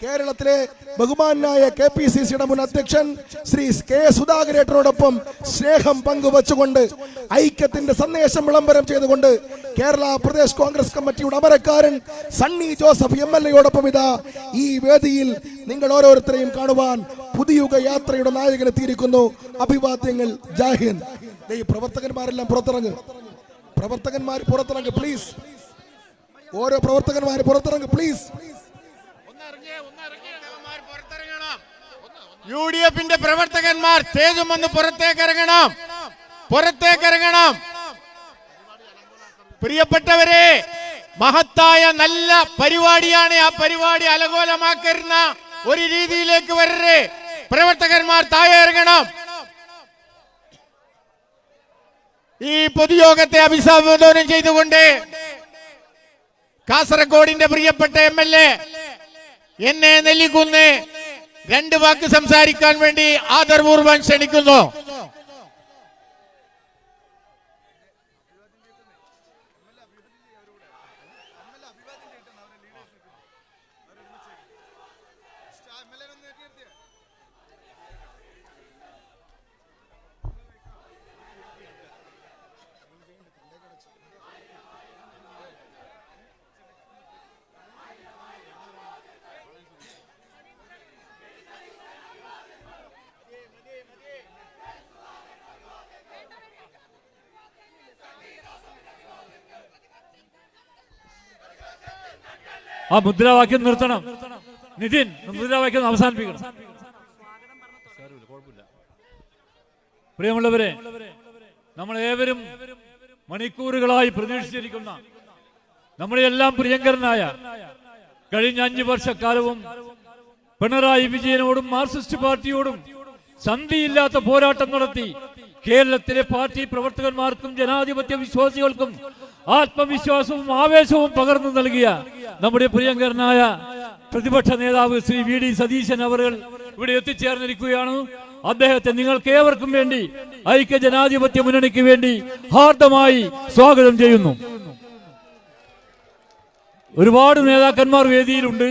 കേരളത്തിലെ ബഹുമാനായ KPCCയുടെ മുൻ അധ്യക്ഷൻ ശ്രീ K സുധാകരേട്ടനോടൊപ്പം സ്നേഹം പങ്കുവച്ചുകൊണ്ട് ഐക്യത്തിന്റെ സന്ദേശം വിളംബരം ചെയ്തുകൊണ്ട് കേരള പ്രദേശ് കോൺഗ്രസ് കമ്മിറ്റിയുടെ അമരക്കാരൻ സണ്ണി ജോസഫ് MLA ഇതാ ഈ വേദിയിൽ നിങ്ങൾ ഓരോരുത്തരെയും കാണുവാൻ പുതിയുഗ യാത്രയുടെ നായകൻ എത്തിയിരിക്കുന്നു. അഭിവാദ്യങ്ങൾ. ജയ് ഹിന്ദ്. ഈ പ്രവർത്തകന്മാരെല്ലാം പുറത്തിറങ്ങ് പ്ലീസ്. ഓരോ പ്രവർത്തകന്മാർ പുറത്തിറങ്ങ് പ്ലീസ്. UDFന്റെ പ്രവർത്തകന്മാർ സ്റ്റേജും വന്ന് പുറത്തേക്കിറങ്ങണം. പ്രിയപ്പെട്ടവരെ, മഹത്തായ നല്ല പരിപാടിയാണ്. ആ പരിപാടി അലങ്കോലമാക്കരുന്ന ഒരു രീതിയിലേക്ക് വരരുത്. പ്രവർത്തകന്മാർ താഴെ ഇറങ്ങണം. ഈ പൊതുയോഗത്തെ അഭിസംബോധന ചെയ്തുകൊണ്ട് കാസർഗോഡിന്റെ പ്രിയപ്പെട്ട MLA എന്നെ നെല്ലിക്കുന്ന് 2 വാക്ക് സംസാരിക്കാൻ വേണ്ടി ആദരപൂർവ്വം ക്ഷണിക്കുന്നു. ആ മുദ്രാവാക്യം നിർത്തണം. നിതിൻ, മുദ്രാവാക്യം അവസാനിപ്പിക്കണം. പ്രിയമുള്ളവരെ, നമ്മളേവരും മണിക്കൂറുകളായി പ്രതീക്ഷിച്ചിരിക്കുന്ന നമ്മളെല്ലാം പ്രിയങ്കരനായ കഴിഞ്ഞ 5 വർഷക്കാലവും പിണറായി വിജയനോടും മാർക്സിസ്റ്റ് പാർട്ടിയോടും സന്ധിയില്ലാത്ത പോരാട്ടം നടത്തി കേരളത്തിലെ പാർട്ടി പ്രവർത്തകന്മാർക്കും ജനാധിപത്യ വിശ്വാസികൾക്കും ആത്മവിശ്വാസവും ആവേശവും പകർന്നു നൽകിയ നമ്മുടെ പ്രിയങ്കരനായ പ്രതിപക്ഷ നേതാവ് ശ്രീ VD സതീശൻ അവർ ഇവിടെ എത്തിച്ചേർന്നിരിക്കുകയാണ്. അദ്ദേഹത്തെ നിങ്ങൾക്ക് ഏവർക്കും വേണ്ടി ഐക്യ ജനാധിപത്യ മുന്നണിക്ക് വേണ്ടി ഹാർദമായി സ്വാഗതം ചെയ്യുന്നു. ഒരുപാട് നേതാക്കന്മാർ വേദിയിലുണ്ട്.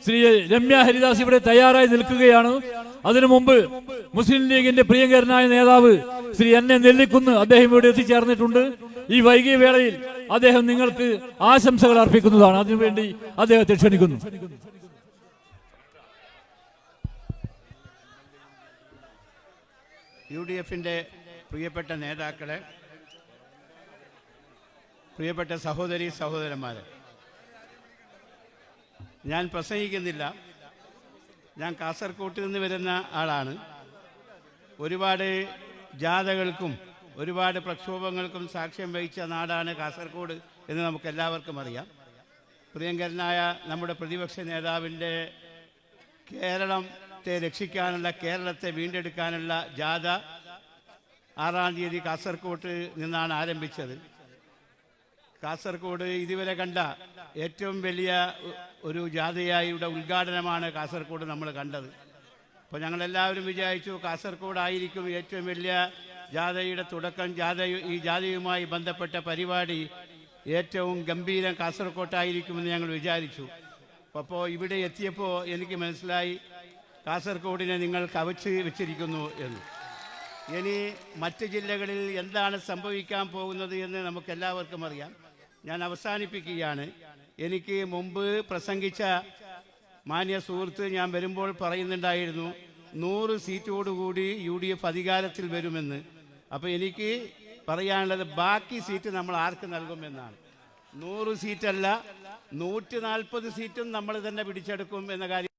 ശ്രീ രമ്യ ഹരിദാസ് ഇവിടെ തയ്യാറായി നിൽക്കുകയാണ്. അതിനു മുമ്പ് മുസ്ലിം ലീഗിന്റെ പ്രിയങ്കരനായ നേതാവ് ശ്രീ എന്നെ നെല്ലിക്കുന്ന് അദ്ദേഹം ഇവിടെ എത്തിച്ചേർന്നിട്ടുണ്ട്. ഈ വൈകിയ വേളയിൽ അദ്ദേഹം നിങ്ങൾക്ക് ആശംസകൾ അർപ്പിക്കുന്നതാണ്. അതിനുവേണ്ടി അദ്ദേഹത്തെ ക്ഷണിക്കുന്നു. UDFന്റെ പ്രിയപ്പെട്ട നേതാക്കളെ, പ്രിയപ്പെട്ട സഹോദരന്മാരെ, ഞാൻ പ്രസംഗിക്കുന്നില്ല. ഞാൻ കാസർകോട്ട് നിന്ന് വരുന്ന ആളാണ്. ഒരുപാട് ജാഥകൾക്കും ഒരുപാട് പ്രക്ഷോഭങ്ങൾക്കും സാക്ഷ്യം വഹിച്ച നാടാണ് കാസർഗോഡ് എന്ന് നമുക്കെല്ലാവർക്കും അറിയാം. പ്രിയങ്കരനായ നമ്മുടെ പ്രതിപക്ഷ നേതാവിൻ്റെ കേരളത്തെ രക്ഷിക്കാനുള്ള, കേരളത്തെ വീണ്ടെടുക്കാനുള്ള ജാഥ 6-ാം തീയതി കാസർകോട്ട് നിന്നാണ് ആരംഭിച്ചത്. കാസർഗോഡ് ഇതുവരെ കണ്ട ഏറ്റവും വലിയ ഒരു ജാഥയായുടെ ഉദ്ഘാടനമാണ് കാസർഗോഡ് നമ്മൾ കണ്ടത്. അപ്പോൾ ഞങ്ങളെല്ലാവരും വിചാരിച്ചു കാസർഗോഡായിരിക്കും ഏറ്റവും വലിയ ജാഥയുടെ തുടക്കം. ഈ ജാഥയുമായി ബന്ധപ്പെട്ട പരിപാടി ഏറ്റവും ഗംഭീരം കാസർഗോട്ടായിരിക്കുമെന്ന് ഞങ്ങൾ വിചാരിച്ചു. അപ്പോൾ ഇവിടെ എത്തിയപ്പോൾ എനിക്ക് മനസ്സിലായി കാസർഗോഡിനെ നിങ്ങൾ കവച്ച് വെച്ചിരിക്കുന്നു എന്ന്. ഇനി മറ്റ് ജില്ലകളിൽ എന്താണ് സംഭവിക്കാൻ പോകുന്നത് എന്ന് നമുക്കെല്ലാവർക്കും അറിയാം. ഞാൻ അവസാനിപ്പിക്കുകയാണ്. എനിക്ക് മുമ്പ് പ്രസംഗിച്ച മാന്യ സുഹൃത്ത് ഞാൻ വരുമ്പോൾ പറയുന്നുണ്ടായിരുന്നു 100 സീറ്റോടുകൂടി UDF അധികാരത്തിൽ വരുമെന്ന്. അപ്പോൾ എനിക്ക് പറയാനുള്ളത് ബാക്കി സീറ്റ് നമ്മൾ ആർക്ക് നൽകുമെന്നാണ്. 100 സീറ്റല്ല, 140 സീറ്റും നമ്മൾ തന്നെ പിടിച്ചെടുക്കും എന്ന കാര്യം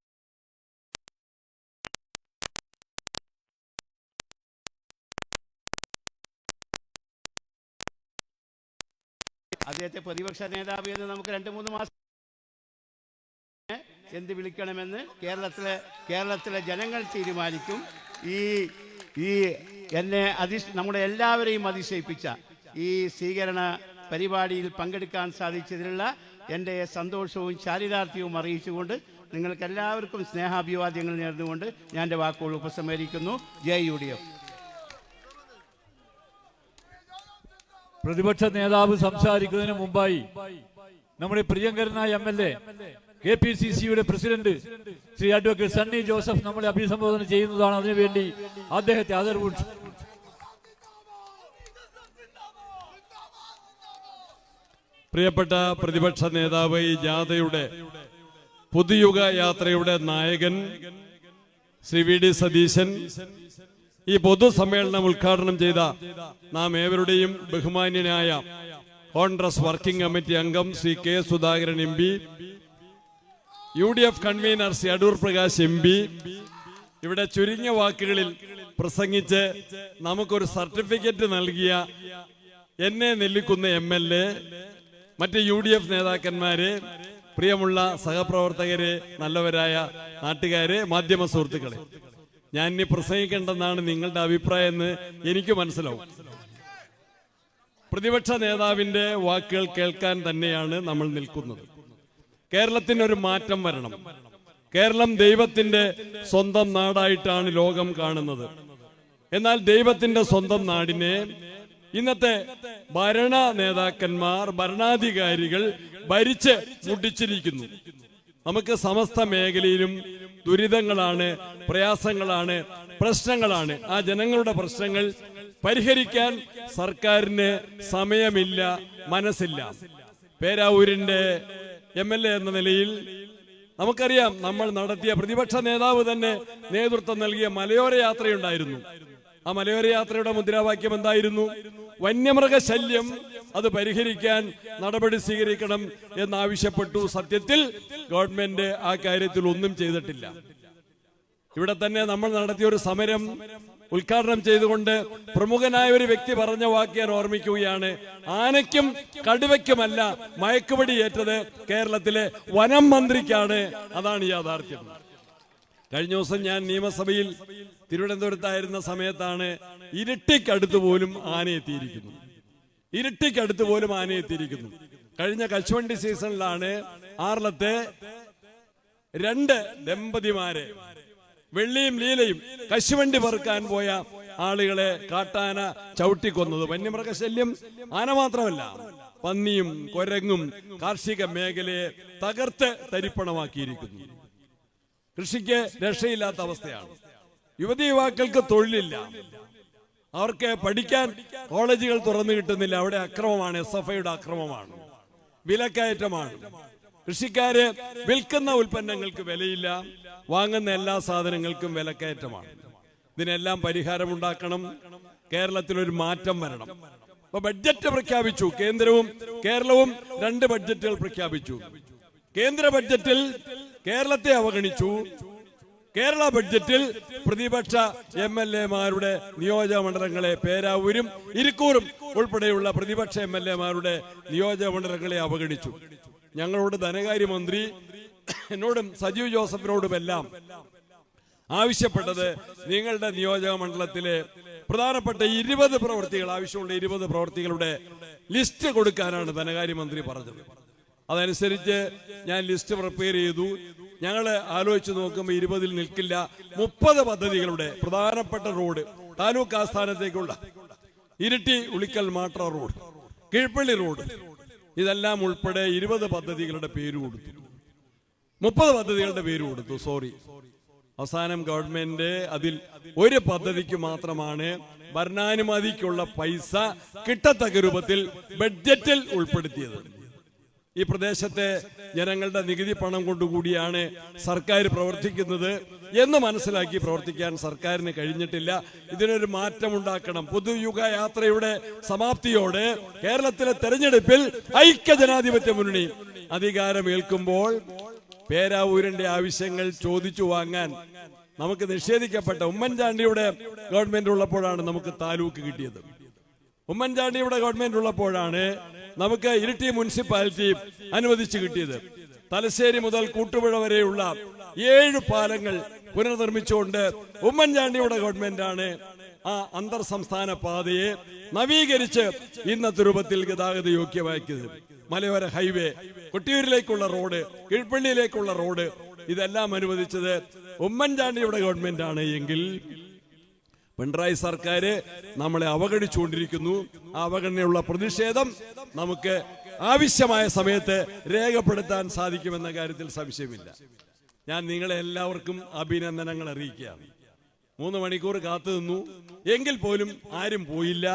അദ്ദേഹത്തെ പ്രതിപക്ഷ നേതാവ് എന്ന് നമുക്ക് 2-3 മാസം എന്ത് വിളിക്കണമെന്ന് കേരളത്തിലെ ജനങ്ങൾ തീരുമാനിക്കും. ഈ എന്നെ നമ്മുടെ എല്ലാവരെയും അതിശയിപ്പിച്ച ഈ സ്വീകരണ പരിപാടിയിൽ പങ്കെടുക്കാൻ സാധിച്ചതിലുള്ള എൻ്റെ സന്തോഷവും ചാരിതാർത്ഥ്യവും അറിയിച്ചുകൊണ്ട് നിങ്ങൾക്ക് എല്ലാവർക്കും സ്നേഹാഭിവാദ്യങ്ങൾ നേർന്നുകൊണ്ട് ഞാൻ എൻ്റെ വാക്കുകൾ ഉപസംഹരിക്കുന്നു. ജയ് UDF. പ്രതിപക്ഷ നേതാവ് സംസാരിക്കുന്നതിന് മുമ്പായി നമ്മുടെ പ്രിയങ്കരനായ MLA KPCCയുടെ പ്രസിഡന്റ് ശ്രീ അഡ്വക്കേറ്റ് സണ്ണി ജോസഫ് നമ്മളെ അഭിസംബോധന ചെയ്യുന്നതാണ്. അതിനുവേണ്ടി അദ്ദേഹത്തെ ആദരവ്. പ്രിയപ്പെട്ട പ്രതിപക്ഷ നേതാവ്, ഈ ജാഥയുടെ പുതുയുഗ യാത്രയുടെ നായകൻ ശ്രീ VD സതീശൻ, ഈ പൊതുസമ്മേളനം ഉദ്ഘാടനം ചെയ്ത നാം ഏവരുടെയും ബഹുമാന്യനായ കോൺഗ്രസ് വർക്കിംഗ് കമ്മിറ്റി അംഗം Shri K Sudhakaran MP, UDF convener Shri Adoor Prakash MP, ഇവിടെ ചുരുങ്ങിയ വാക്കുകളിൽ പ്രസംഗിച്ച് നമുക്കൊരു സർട്ടിഫിക്കറ്റ് നൽകിയ എന്നെ നെല്ലിക്കുന്ന MLA, മറ്റ് UDF നേതാക്കന്മാരെ, പ്രിയമുള്ള സഹപ്രവർത്തകരെ, നല്ലവരായ നാട്ടുകാരെ, മാധ്യമ സുഹൃത്തുക്കളെ, ഞാൻ ഇനി പ്രസംഗിക്കേണ്ടെന്നാണ് നിങ്ങളുടെ അഭിപ്രായം എന്ന് എനിക്ക് മനസ്സിലാവും. പ്രതിപക്ഷ നേതാവിന്റെ വാക്കുകൾ കേൾക്കാൻ തന്നെയാണ് നമ്മൾ നിൽക്കുന്നത്. കേരളത്തിനൊരു മാറ്റം വരണം. കേരളം ദൈവത്തിന്റെ സ്വന്തം നാടായിട്ടാണ് ലോകം കാണുന്നത്. എന്നാൽ ദൈവത്തിന്റെ സ്വന്തം നാടിനെ ഇന്നത്തെ ഭരണ നേതാക്കന്മാർ, ഭരണാധികാരികൾ ഭരിച്ച് മുടിച്ചിരിക്കുന്നു. നമുക്ക് സമസ്ത മേഖലയിലും ദുരിതങ്ങളാണ്, പ്രയാസങ്ങളാണ്, പ്രശ്നങ്ങളാണ്. ആ ജനങ്ങളുടെ പ്രശ്നങ്ങൾ പരിഹരിക്കാൻ സർക്കാരിന് സമയമില്ല, മനസ്സില്ല. പേരാവൂരിന്റെ MLA എന്ന നിലയിൽ നമുക്കറിയാം, നമ്മൾ നടത്തിയ പ്രതിപക്ഷ നേതാവ് തന്നെ നേതൃത്വം നൽകിയ മലയോര യാത്രയുണ്ടായിരുന്നു. ആ മലയോര യാത്രയുടെ മുദ്രാവാക്യം എന്തായിരുന്നു? വന്യമൃഗശല്യം അത് പരിഹരിക്കാൻ നടപടി സ്വീകരിക്കണം എന്നാവശ്യപ്പെട്ടു. സത്യത്തിൽ ഗവൺമെന്റ് ആ കാര്യത്തിൽ ഒന്നും ചെയ്തിട്ടില്ല. ഇവിടെ തന്നെ നമ്മൾ നടത്തിയ ഒരു സമരം ഉദ്ഘാടനം ചെയ്തുകൊണ്ട് പ്രമുഖനായ ഒരു വ്യക്തി പറഞ്ഞ വാക്ക് ഞാൻ ഓർമ്മിക്കുകയാണ്. ആനയ്ക്കും കടുവയ്ക്കുമല്ല മയക്കുപടി ഏറ്റത് കേരളത്തിലെ വനം മന്ത്രിക്കാണ്. അതാണ് യാഥാർത്ഥ്യം. കഴിഞ്ഞ ദിവസം ഞാൻ നിയമസഭയിൽ തിരുവനന്തപുരത്തായിരുന്ന സമയത്താണ് ഇരിട്ടിക്കടുത്ത് പോലും ആനയെത്തിയിരിക്കുന്നു. ഇരിട്ടിക്കടുത്ത് പോലും ആനയെത്തിയിരിക്കുന്നു. കഴിഞ്ഞ കശുവണ്ടി സീസണിലാണ് ആർലത്തെ 2 ദമ്പതിമാരെ, വെള്ളിയും ലീലയും, കശുവണ്ടി പെറുക്കാൻ പോയ ആളുകളെ കാട്ടാന ചവിട്ടിക്കൊന്നത്. വന്യമൃഗശല്യം ആന മാത്രമല്ല, പന്നിയും കുരങ്ങും കാർഷിക മേഖലയെ തകർത്ത് തരിപ്പണമാക്കിയിരിക്കുന്നു. കൃഷിക്ക് രക്ഷയില്ലാത്ത അവസ്ഥയാണ്. യുവതി യുവാക്കൾക്ക് തൊഴിലില്ല, അവർക്ക് പഠിക്കാൻ കോളേജുകൾ തുറന്നു കിട്ടുന്നില്ല. അവിടെ അക്രമമാണ്, SFIയുടെ അക്രമമാണ്, വിലക്കയറ്റമാണ്. കൃഷിക്കാര് വിൽക്കുന്ന ഉൽപ്പന്നങ്ങൾക്ക് വിലയില്ല, വാങ്ങുന്ന എല്ലാ സാധനങ്ങൾക്കും വിലക്കയറ്റമാണ്. ഇതിനെല്ലാം പരിഹാരമുണ്ടാക്കണം. കേരളത്തിലൊരു മാറ്റം വരണം. അപ്പൊ ബഡ്ജറ്റ് പ്രഖ്യാപിച്ചു. കേരളവും 2 ബഡ്ജറ്റുകൾ പ്രഖ്യാപിച്ചു. കേന്ദ്ര ബഡ്ജറ്റിൽ കേരളത്തെ അവഗണിച്ചു. കേരള ബഡ്ജറ്റിൽ പ്രതിപക്ഷ MLA-മാരുടെ നിയോജക മണ്ഡലങ്ങളെ, പേരാവൂരും ഇരിക്കൂറും ഉൾപ്പെടെയുള്ള പ്രതിപക്ഷ MLA-മാരുടെ നിയോജക മണ്ഡലങ്ങളെ അവഗണിച്ചു. ഞങ്ങളോട് ധനകാര്യമന്ത്രി, എന്നോടും സജീവ് ജോസഫിനോടുമെല്ലാം ആവശ്യപ്പെട്ടത് നിങ്ങളുടെ നിയോജക മണ്ഡലത്തിലെ പ്രധാനപ്പെട്ട 20 പ്രവൃത്തികൾ, ആവശ്യമുള്ള 20 പ്രവൃത്തികളുടെ ലിസ്റ്റ് കൊടുക്കാനാണ് ധനകാര്യമന്ത്രി പറഞ്ഞത്. അതനുസരിച്ച് ഞാൻ ലിസ്റ്റ് പ്രിപ്പയർ ചെയ്തു. ഞങ്ങൾ ആലോചിച്ച് നോക്കുമ്പോൾ 20-ൽ നിൽക്കില്ല. 30 പദ്ധതികളുടെ പ്രധാനപ്പെട്ട road, taluk ആസ്ഥാനത്തേക്കുള്ള Iritty Ulikkal മാട്ര road, Keezhpally road, ഇതെല്ലാം ഉൾപ്പെടെ 20 പദ്ധതികളുടെ പേര് കൊടുത്തു. 30 പദ്ധതികളുടെ പേര് കൊടുത്തു. അവസാനം ഗവൺമെന്റ് അതിൽ ഒരു പദ്ധതിക്ക് മാത്രമാണ് ഭരണാനുമതിക്കുള്ള പൈസ കിട്ടത്തക്ക രൂപത്തിൽ ബഡ്ജറ്റിൽ ഉൾപ്പെടുത്തിയത്. ഈ പ്രദേശത്തെ ജനങ്ങളുടെ നികുതി പണം കൊണ്ടുകൂടിയാണ് സർക്കാർ പ്രവർത്തിക്കുന്നത് എന്ന് മനസ്സിലാക്കി പ്രവർത്തിക്കാൻ സർക്കാരിന് കഴിഞ്ഞിട്ടില്ല. ഇതിനൊരു മാറ്റമുണ്ടാക്കണം. പൊതുയുഗ യാത്രയുടെ സമാപ്തിയോടെ കേരളത്തിലെ തെരഞ്ഞെടുപ്പിൽ ഐക്യജനാധിപത്യ മുന്നണി അധികാരമേൽക്കുമ്പോൾ പേരാവൂരിന്റെ ആവശ്യങ്ങൾ ചോദിച്ചു വാങ്ങാൻ നമുക്ക് നിഷേധിക്കപ്പെട്ട ഉമ്മൻചാണ്ടിയുടെ ഗവൺമെന്റ് ഉള്ളപ്പോഴാണ് നമുക്ക് താലൂക്ക് കിട്ടിയത്. ഉമ്മൻചാണ്ടിയുടെ ഗവൺമെന്റ് ഉള്ളപ്പോഴാണ് നമുക്ക് ഇരിട്ടി മുനിസിപ്പാലിറ്റി അനുവദിച്ചു കിട്ടിയത്. തലശ്ശേരി മുതൽ കൂട്ടുപുഴ വരെയുള്ള 7 പാലങ്ങൾ പുനർനിർമ്മിച്ചുകൊണ്ട് ഉമ്മൻചാണ്ടിയുടെ ഗവൺമെന്റാണ് ആ അന്തർ സംസ്ഥാന പാതയെ നവീകരിച്ച് ഇന്നത്തെ രൂപത്തിൽ ഗതാഗത യോഗ്യമാക്കിയത്. മലയോര ഹൈവേ, കൊട്ടിയൂരിലേക്കുള്ള റോഡ്, കീഴ്പള്ളിയിലേക്കുള്ള റോഡ്, ഇതെല്ലാം അനുവദിച്ചത് ഉമ്മൻചാണ്ടിയുടെ ഗവൺമെന്റാണ്. എങ്കിൽ പിണറായി സർക്കാർ നമ്മളെ അവഗണിച്ചുകൊണ്ടിരിക്കുന്നു. ആ അവഗണനയുള്ള പ്രതിഷേധം നമുക്ക് ആവശ്യമായ സമയത്ത് രേഖപ്പെടുത്താൻ സാധിക്കുമെന്ന കാര്യത്തിൽ സംശയമില്ല. ഞാൻ നിങ്ങളെ എല്ലാവർക്കും അഭിനന്ദനങ്ങൾ അറിയിക്കുകയാണ്. 3 മണിക്കൂർ കാത്തു നിന്നു, എങ്കിൽ പോലും ആരും പോയില്ല.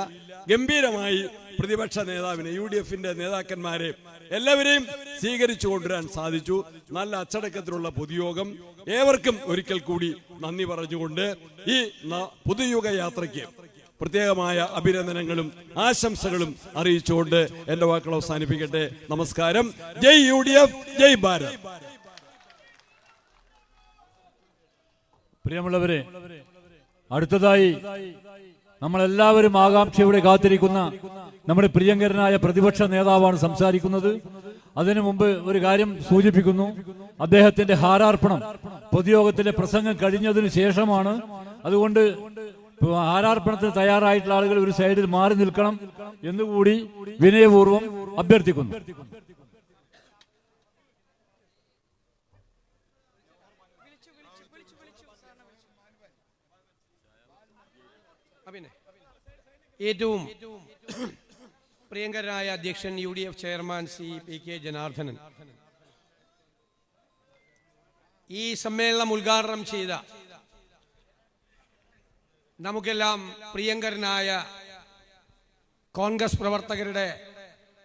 ഗംഭീരമായി പ്രതിപക്ഷ നേതാവിനെ, UDFന്റെ നേതാക്കന്മാരെ എല്ലാവരെയും സ്വീകരിച്ചു കൊണ്ടുവരാൻ സാധിച്ചു. നല്ല അച്ചടക്കത്തിലുള്ള പൊതുയോഗം. ഏവർക്കും ഒരിക്കൽ കൂടി നന്ദി പറഞ്ഞുകൊണ്ട് ഈ പുതുയുഗ യാത്രയ്ക്ക് പ്രത്യേകമായ അഭിനന്ദനങ്ങളും ആശംസകളും അറിയിച്ചുകൊണ്ട് എന്റെ വാക്കുകൾ അവസാനിപ്പിക്കട്ടെ. നമസ്കാരം. ജയ് UDF, ജയ് ഭാരത്. പ്രിയമുള്ളവരെ, അടുത്തതായി നമ്മളെല്ലാവരും ആകാംക്ഷയോടെ കാത്തിരിക്കുന്ന നമ്മുടെ പ്രിയങ്കരനായ പ്രതിപക്ഷ നേതാവാണ് സംസാരിക്കുന്നത്. അതിനു മുമ്പ് ഒരു കാര്യം സൂചിപ്പിക്കുന്നു. അദ്ദേഹത്തിന്റെ ഹാരാർപ്പണം പൊതുയോഗത്തിലെ പ്രസംഗം കഴിഞ്ഞതിന് ശേഷമാണ്. അതുകൊണ്ട് ഹാരാർപ്പണത്തിന് തയ്യാറായിട്ടുള്ള ആളുകൾ ഒരു സൈഡിൽ മാറി നിൽക്കണം എന്നുകൂടി വിനയപൂർവ്വം അഭ്യർത്ഥിക്കുന്നു. ഏറ്റവും പ്രിയങ്കരനായ അധ്യക്ഷൻ UDF chairman Shri PK Janardhanan, ഈ സമ്മേളനം ഉദ്ഘാടനം ചെയ്ത നമുക്കെല്ലാം പ്രിയങ്കരനായ കോൺഗ്രസ് പ്രവർത്തകരുടെ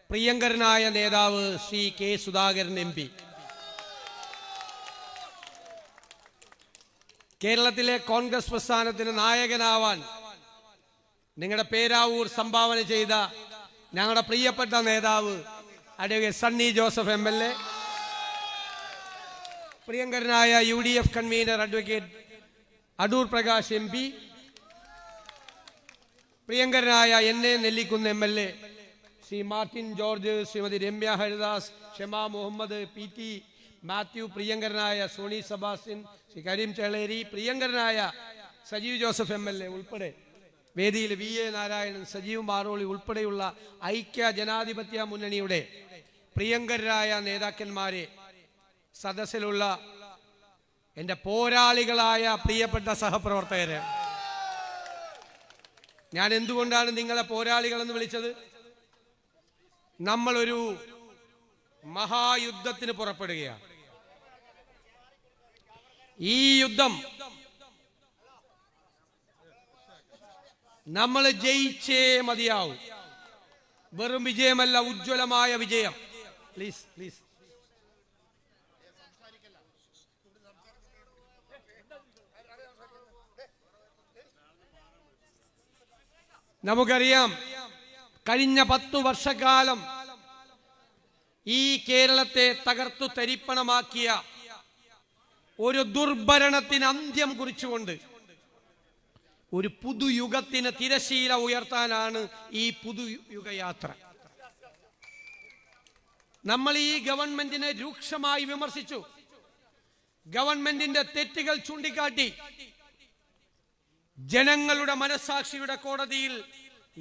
പ്രിയങ്കരനായ നേതാവ് ശ്രീ K സുധാകരൻ MP, കേരളത്തിലെ കോൺഗ്രസ് പ്രസ്ഥാനത്തിന് നായകനാവാൻ നിങ്ങളുടെ പേരാവൂർ സംഭാവന ചെയ്ത ഞങ്ങളുടെ പ്രിയപ്പെട്ട നേതാവ് അഡ്വക്കേറ്റ് സണ്ണി ജോസഫ് MLA, പ്രിയങ്കരനായ UDF convener advocate Adoor Prakash MP, പ്രിയങ്കരനായ NA Nellikunnu MLA, Shri Martin George, Shrimati Ramya Haridas, Shema Muhammad, PT Mathew, പ്രിയങ്കരനായ സോണി സെബാസ്റ്റ്യൻ, ശ്രീ കരീം ചേളേരി, പ്രിയങ്കരനായ സജീവ് ജോസഫ് MLA ഉൾപ്പെടെ വേദിയിൽ VA നാരായണൻ, സജീവ് മാറോളി ഉൾപ്പെടെയുള്ള ഐക്യ ജനാധിപത്യ മുന്നണിയുടെ പ്രിയങ്കരായ നേതാക്കന്മാരെ, സദസ്സിലുള്ള എൻ്റെ പോരാളികളായ പ്രിയപ്പെട്ട സഹപ്രവർത്തകരെ, ഞാൻ എന്തുകൊണ്ടാണ് നിങ്ങളെ പോരാളികളെന്ന് വിളിച്ചത്? നമ്മളൊരു മഹായുദ്ധത്തിന് പുറപ്പെടുകയാണ്. ഈ യുദ്ധം നമ്മൾ ജയിച്ചേ മതിയാവും. വെറും വിജയമല്ല, ഉജ്ജ്വലമായ വിജയം. Please please. നമുക്കറിയാം, കഴിഞ്ഞ 10 വർഷക്കാലം ഈ കേരളത്തെ തകർത്തു തരിപ്പണമാക്കിയ ഒരു ദുർഭരണത്തിന് അന്ത്യം കുറിച്ചുകൊണ്ട് ഒരു പുതുയുഗത്തിന് തിരശീല ഉയർത്താനാണ് ഈ പുതുയുഗയാത്ര. നമ്മൾ ഈ ഗവൺമെന്റിനെ രൂക്ഷമായി വിമർശിച്ചു. ഗവൺമെന്റിന്റെ തെറ്റുകൾ ചൂണ്ടിക്കാട്ടി ജനങ്ങളുടെ മനസാക്ഷിയുടെ കോടതിയിൽ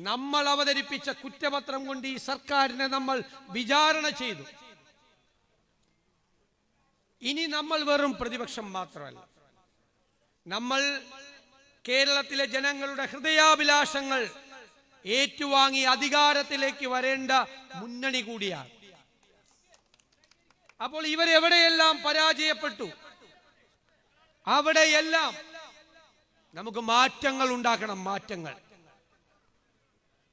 നമ്മൾ അവതരിപ്പിച്ച കുറ്റപത്രം കൊണ്ട് ഈ സർക്കാരിനെ നമ്മൾ വിചാരണ ചെയ്തു. ഇനി നമ്മൾ വെറും പ്രതിപക്ഷം മാത്രമല്ല, നമ്മൾ കേരളത്തിലെ ജനങ്ങളുടെ ഹൃദയാഭിലാഷങ്ങൾ ഏറ്റുവാങ്ങി അധികാരത്തിലേക്ക് വരേണ്ട മുന്നണി കൂടിയാണ്. അപ്പോൾ ഇവരെവിടെയെല്ലാം പരാജയപ്പെട്ടു, അവിടെയെല്ലാം നമുക്ക് മാറ്റങ്ങൾ ഉണ്ടാക്കണം. മാറ്റങ്ങൾ.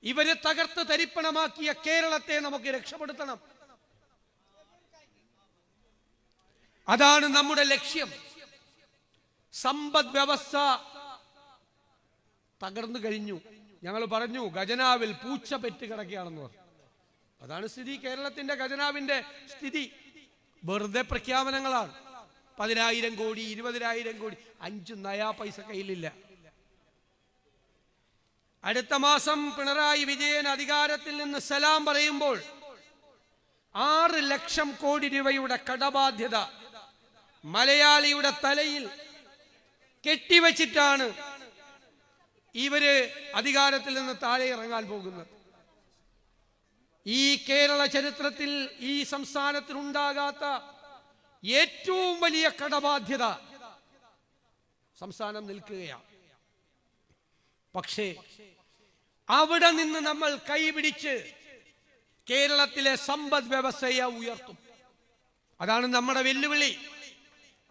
ഇവരെ തകർത്ത് തരിപ്പണമാക്കിയ കേരളത്തെ നമുക്ക് രക്ഷപ്പെടുത്തണം. അതാണ് നമ്മുടെ ലക്ഷ്യം. സമ്പദ് വ്യവസ്ഥ തകർന്നു കഴിഞ്ഞു. ഞങ്ങൾ പറഞ്ഞു ഖജനാവിൽ പൂച്ച പെറ്റ് കിടക്കുകയാണെന്ന് പറഞ്ഞു. അതാണ് സ്ഥിതി. കേരളത്തിന്റെ ഖജനാവിന്റെ സ്ഥിതി വെറുതെ പ്രഖ്യാപനങ്ങളാണ്. 10,000 കോടി, 20,000 കോടി, 5 നയാ പൈസ കയ്യിലില്ല. അടുത്ത മാസം പിണറായി വിജയൻ അധികാരത്തിൽ നിന്ന് സലാം പറയുമ്പോൾ 6 ലക്ഷം കോടി രൂപയുടെ കടബാധ്യത മലയാളിയുടെ തലയിൽ കെട്ടിവെച്ചിട്ടാണ് ഇവര് അധികാരത്തിൽ നിന്ന് താഴെ ഇറങ്ങാൻ പോകുന്നത്. ഈ കേരള ചരിത്രത്തിൽ ഈ സംസ്ഥാനത്തിനുണ്ടാകാത്ത ഏറ്റവും വലിയ കടബാധ്യത സംസ്ഥാനം നിൽക്കുകയാണ്. പക്ഷേ അവിടെ നിന്ന് നമ്മൾ കൈപിടിച്ച് കേരളത്തിലെ സമ്പദ് വ്യവസ്ഥയെ ഉയർത്തും. അതാണ് നമ്മുടെ വെല്ലുവിളി.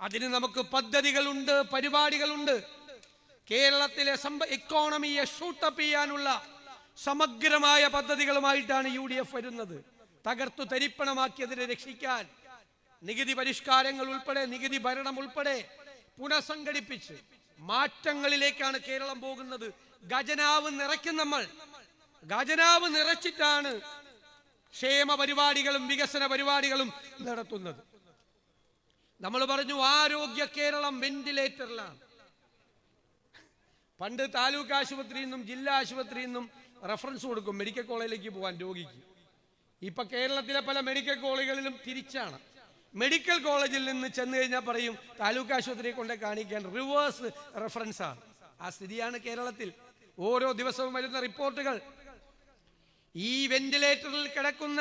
അതിന് നമുക്ക് പദ്ധതികളുണ്ട്, പരിപാടികളുണ്ട്. കേരളത്തിലെ ഇക്കോണമിയെ ഷൂട്ടപ്പ് ചെയ്യാനുള്ള സമഗ്രമായ പദ്ധതികളുമായിട്ടാണ് UDF വരുന്നത്. തകർത്തു തരിപ്പണമാക്കിയതിനെ രക്ഷിക്കാൻ നികുതി പരിഷ്കാരങ്ങൾ ഉൾപ്പെടെ, നികുതി ഭരണം ഉൾപ്പെടെ പുനഃസംഘടിപ്പിച്ച് മാറ്റങ്ങളിലേക്കാണ് കേരളം പോകുന്നത്. ഖജനാവ് നിറയ്ക്കും. നമ്മൾ ഖജനാവ് നിറച്ചിട്ടാണ് ക്ഷേമ പരിപാടികളും വികസന പരിപാടികളും നടത്തുന്നത്. നമ്മൾ പറഞ്ഞു ആരോഗ്യ കേരളം വെന്റിലേറ്ററിലാണ്. പണ്ട് താലൂക്ക് ആശുപത്രിയിൽ നിന്നും ജില്ലാ ആശുപത്രിയിൽ നിന്നും റെഫറൻസ് കൊടുക്കും മെഡിക്കൽ കോളേജിലേക്ക് പോകാൻ രോഗിക്ക്. ഇപ്പൊ കേരളത്തിലെ പല മെഡിക്കൽ കോളേജുകളിലും തിരിച്ചാണ്. മെഡിക്കൽ കോളേജിൽ നിന്ന് ചെന്ന് കഴിഞ്ഞാൽ പറയും താലൂക്ക് ആശുപത്രിയെ കൊണ്ട് കാണിക്കാൻ റിവേഴ്സ് റെഫറൻസ് ആണ്. ആ സ്ഥിതിയാണ് കേരളത്തിൽ. ഓരോ ദിവസവും വരുന്ന റിപ്പോർട്ടുകൾ. ഈ വെന്റിലേറ്ററിൽ കിടക്കുന്ന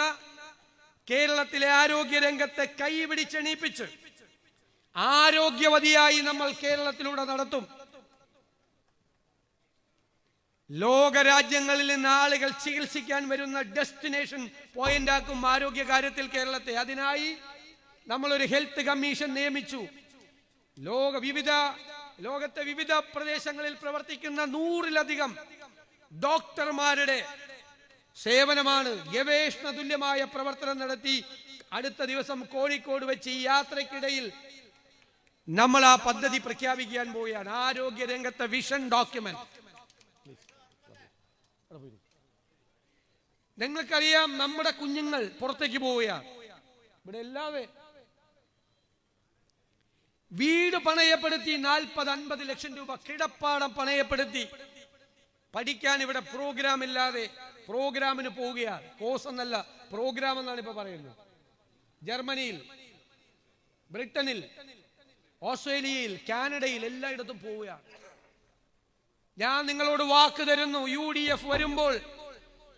കേരളത്തിലെ ആരോഗ്യ രംഗത്തെ കൈപിടിച്ചെണീപ്പിച്ച് ആരോഗ്യവതിയായി നമ്മൾ കേരളത്തിലൂടെ നടത്തും. ലോകരാജ്യങ്ങളിൽ നിന്ന് ആളുകൾ ചികിത്സിക്കാൻ വരുന്ന ഡെസ്റ്റിനേഷൻ പോയിന്റ് ആക്കും ആരോഗ്യ കാര്യത്തിൽ കേരളത്തെ. അതിനായി നമ്മളൊരു ഹെൽത്ത് കമ്മീഷൻ നിയമിച്ചു. ലോകത്തെ വിവിധ പ്രദേശങ്ങളിൽ പ്രവർത്തിക്കുന്ന 100-ലധികം ഡോക്ടർമാരുടെ സേവനമാണ്. ഗവേഷണ തുല്യമായ പ്രവർത്തനം നടത്തി അടുത്ത ദിവസം കോഴിക്കോട് വെച്ച് ഈ യാത്രക്കിടയിൽ നമ്മൾ ആ പദ്ധതി പ്രഖ്യാപിക്കാൻ പോവുകയാണ്. ആരോഗ്യ രംഗത്തെ വിഷൻ ഡോക്യുമെന്റ്. നിങ്ങൾക്കറിയാം നമ്മുടെ കുഞ്ഞുങ്ങൾ പുറത്തേക്ക് പോവുകയാണ്. ഇവിടെ എല്ലാവരും വീട് പണയപ്പെടുത്തി 40-50 ലക്ഷം രൂപ കിടപ്പാടം പണയപ്പെടുത്തി പഠിക്കാൻ ഇവിടെ പ്രോഗ്രാം ഇല്ലാതെ പ്രോഗ്രാമിന് പോവുകയാണ്. കോഴ്സ് എന്നല്ല, പ്രോഗ്രാം എന്നാണ് ഇപ്പൊ പറയുന്നത്. ജർമ്മനിയിൽ, ബ്രിട്ടനിൽ, ഓസ്ട്രേലിയയിൽ, കാനഡയിൽ എല്ലായിടത്തും പോവുകയാണ്. ഞാൻ നിങ്ങളോട് വാക്ക് തരുന്നു, UDF വരുമ്പോൾ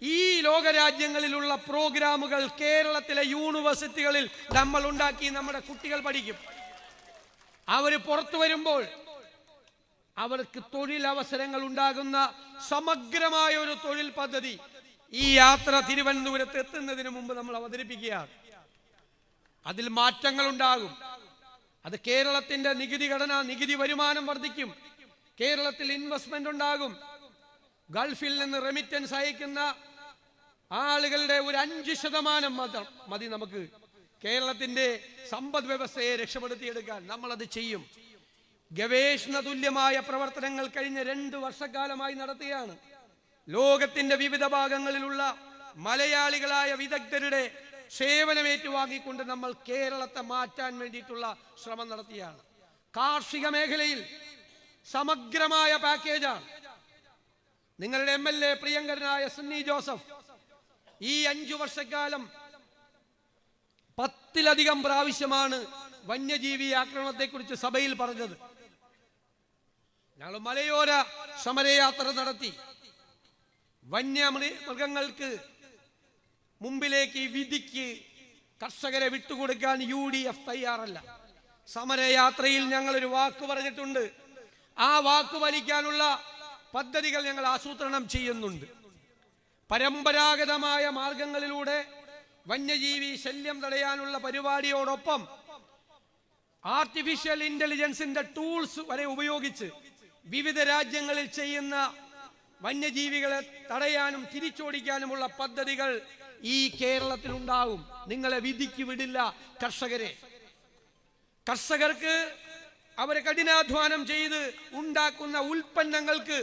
ഈ ലോകരാജ്യങ്ങളിലുള്ള പ്രോഗ്രാമുകൾ കേരളത്തിലെ യൂണിവേഴ്സിറ്റികളിൽ നമ്മൾ ഉണ്ടാക്കി നമ്മുടെ കുട്ടികൾ പഠിക്കും. അവര് പുറത്തു വരുമ്പോൾ അവർക്ക് തൊഴിലവസരങ്ങൾ ഉണ്ടാകുന്ന സമഗ്രമായ ഒരു തൊഴിൽ പദ്ധതി ഈ യാത്ര തിരുവനന്തപുരത്ത് എത്തുന്നതിന് മുമ്പ് നമ്മൾ അവതരിപ്പിക്കുകയാണ്. അതിൽ മാറ്റങ്ങൾ ഉണ്ടാകും. അത് കേരളത്തിന്റെ നികുതി ഘടന, നികുതി വരുമാനം വർദ്ധിക്കും. കേരളത്തിൽ ഇൻവെസ്റ്റ്മെന്റ് ഉണ്ടാകും. ഗൾഫിൽ നിന്ന് റെമിറ്റൻസ് അയക്കുന്ന ആളുകളുടെ ഒരു 5% മതി നമുക്ക് കേരളത്തിന്റെ സമ്പദ് വ്യവസ്ഥയെ രക്ഷപ്പെടുത്തിയെടുക്കാൻ. നമ്മളത് ചെയ്യും. ഗവേഷണ തുല്യമായ പ്രവർത്തനങ്ങൾ കഴിഞ്ഞ 2 വർഷക്കാലമായി നടത്തുകയാണ്. ലോകത്തിന്റെ വിവിധ ഭാഗങ്ങളിലുള്ള മലയാളികളായ വിദഗ്ധരുടെ സേവനമേറ്റുവാങ്ങിക്കൊണ്ട് നമ്മൾ കേരളത്തെ മാറ്റാൻ വേണ്ടിയിട്ടുള്ള ശ്രമം നടത്തിയാണ്. കാർഷിക മേഖലയിൽ സമഗ്രമായ പാക്കേജാണ്. നിങ്ങളുടെ MLA പ്രിയങ്കരനായ സണ്ണി ജോസഫ് ഈ 5 വർഷക്കാലം 10-ലധികം പ്രാവശ്യമാണ് വന്യജീവി ആക്രമണത്തെക്കുറിച്ച് സഭയിൽ പറഞ്ഞത്. ഞങ്ങൾ മലയോര സമരയാത്ര നടത്തി. വന്യമൃഗങ്ങൾക്ക് മുമ്പിലേക്ക് വിധിക്ക് കർഷകരെ വിട്ടുകൊടുക്കാൻ UDF തയ്യാറല്ല. സമരയാത്രയിൽ ഞങ്ങളൊരു വാക്ക് പറഞ്ഞിട്ടുണ്ട്. ആ വാക്ക് പാലിക്കാനുള്ള പദ്ധതികൾ ഞങ്ങൾ ആസൂത്രണം ചെയ്യുന്നുണ്ട്. പരമ്പരാഗതമായ മാർഗങ്ങളിലൂടെ വന്യജീവി ശല്യം തടയാനുള്ള പരിപാടിയോടൊപ്പം ആർട്ടിഫിഷ്യൽ ഇന്റലിജൻസിന്റെ ടൂൾസ് വരെ ഉപയോഗിച്ച് വിവിധ രാജ്യങ്ങളിൽ ചെയ്യുന്ന വന്യജീവികളെ തടയാനും തിരിച്ചോടിക്കാനുമുള്ള പദ്ധതികൾ ഈ കേരളത്തിൽ ഉണ്ടാകും. നിങ്ങളെ വിധിക്ക് വിടില്ല കർഷകരെ. കർഷകർക്ക് അവരെ കഠിനാധ്വാനം ചെയ്ത് ഉണ്ടാക്കുന്ന ഉൽപ്പന്നങ്ങൾക്ക്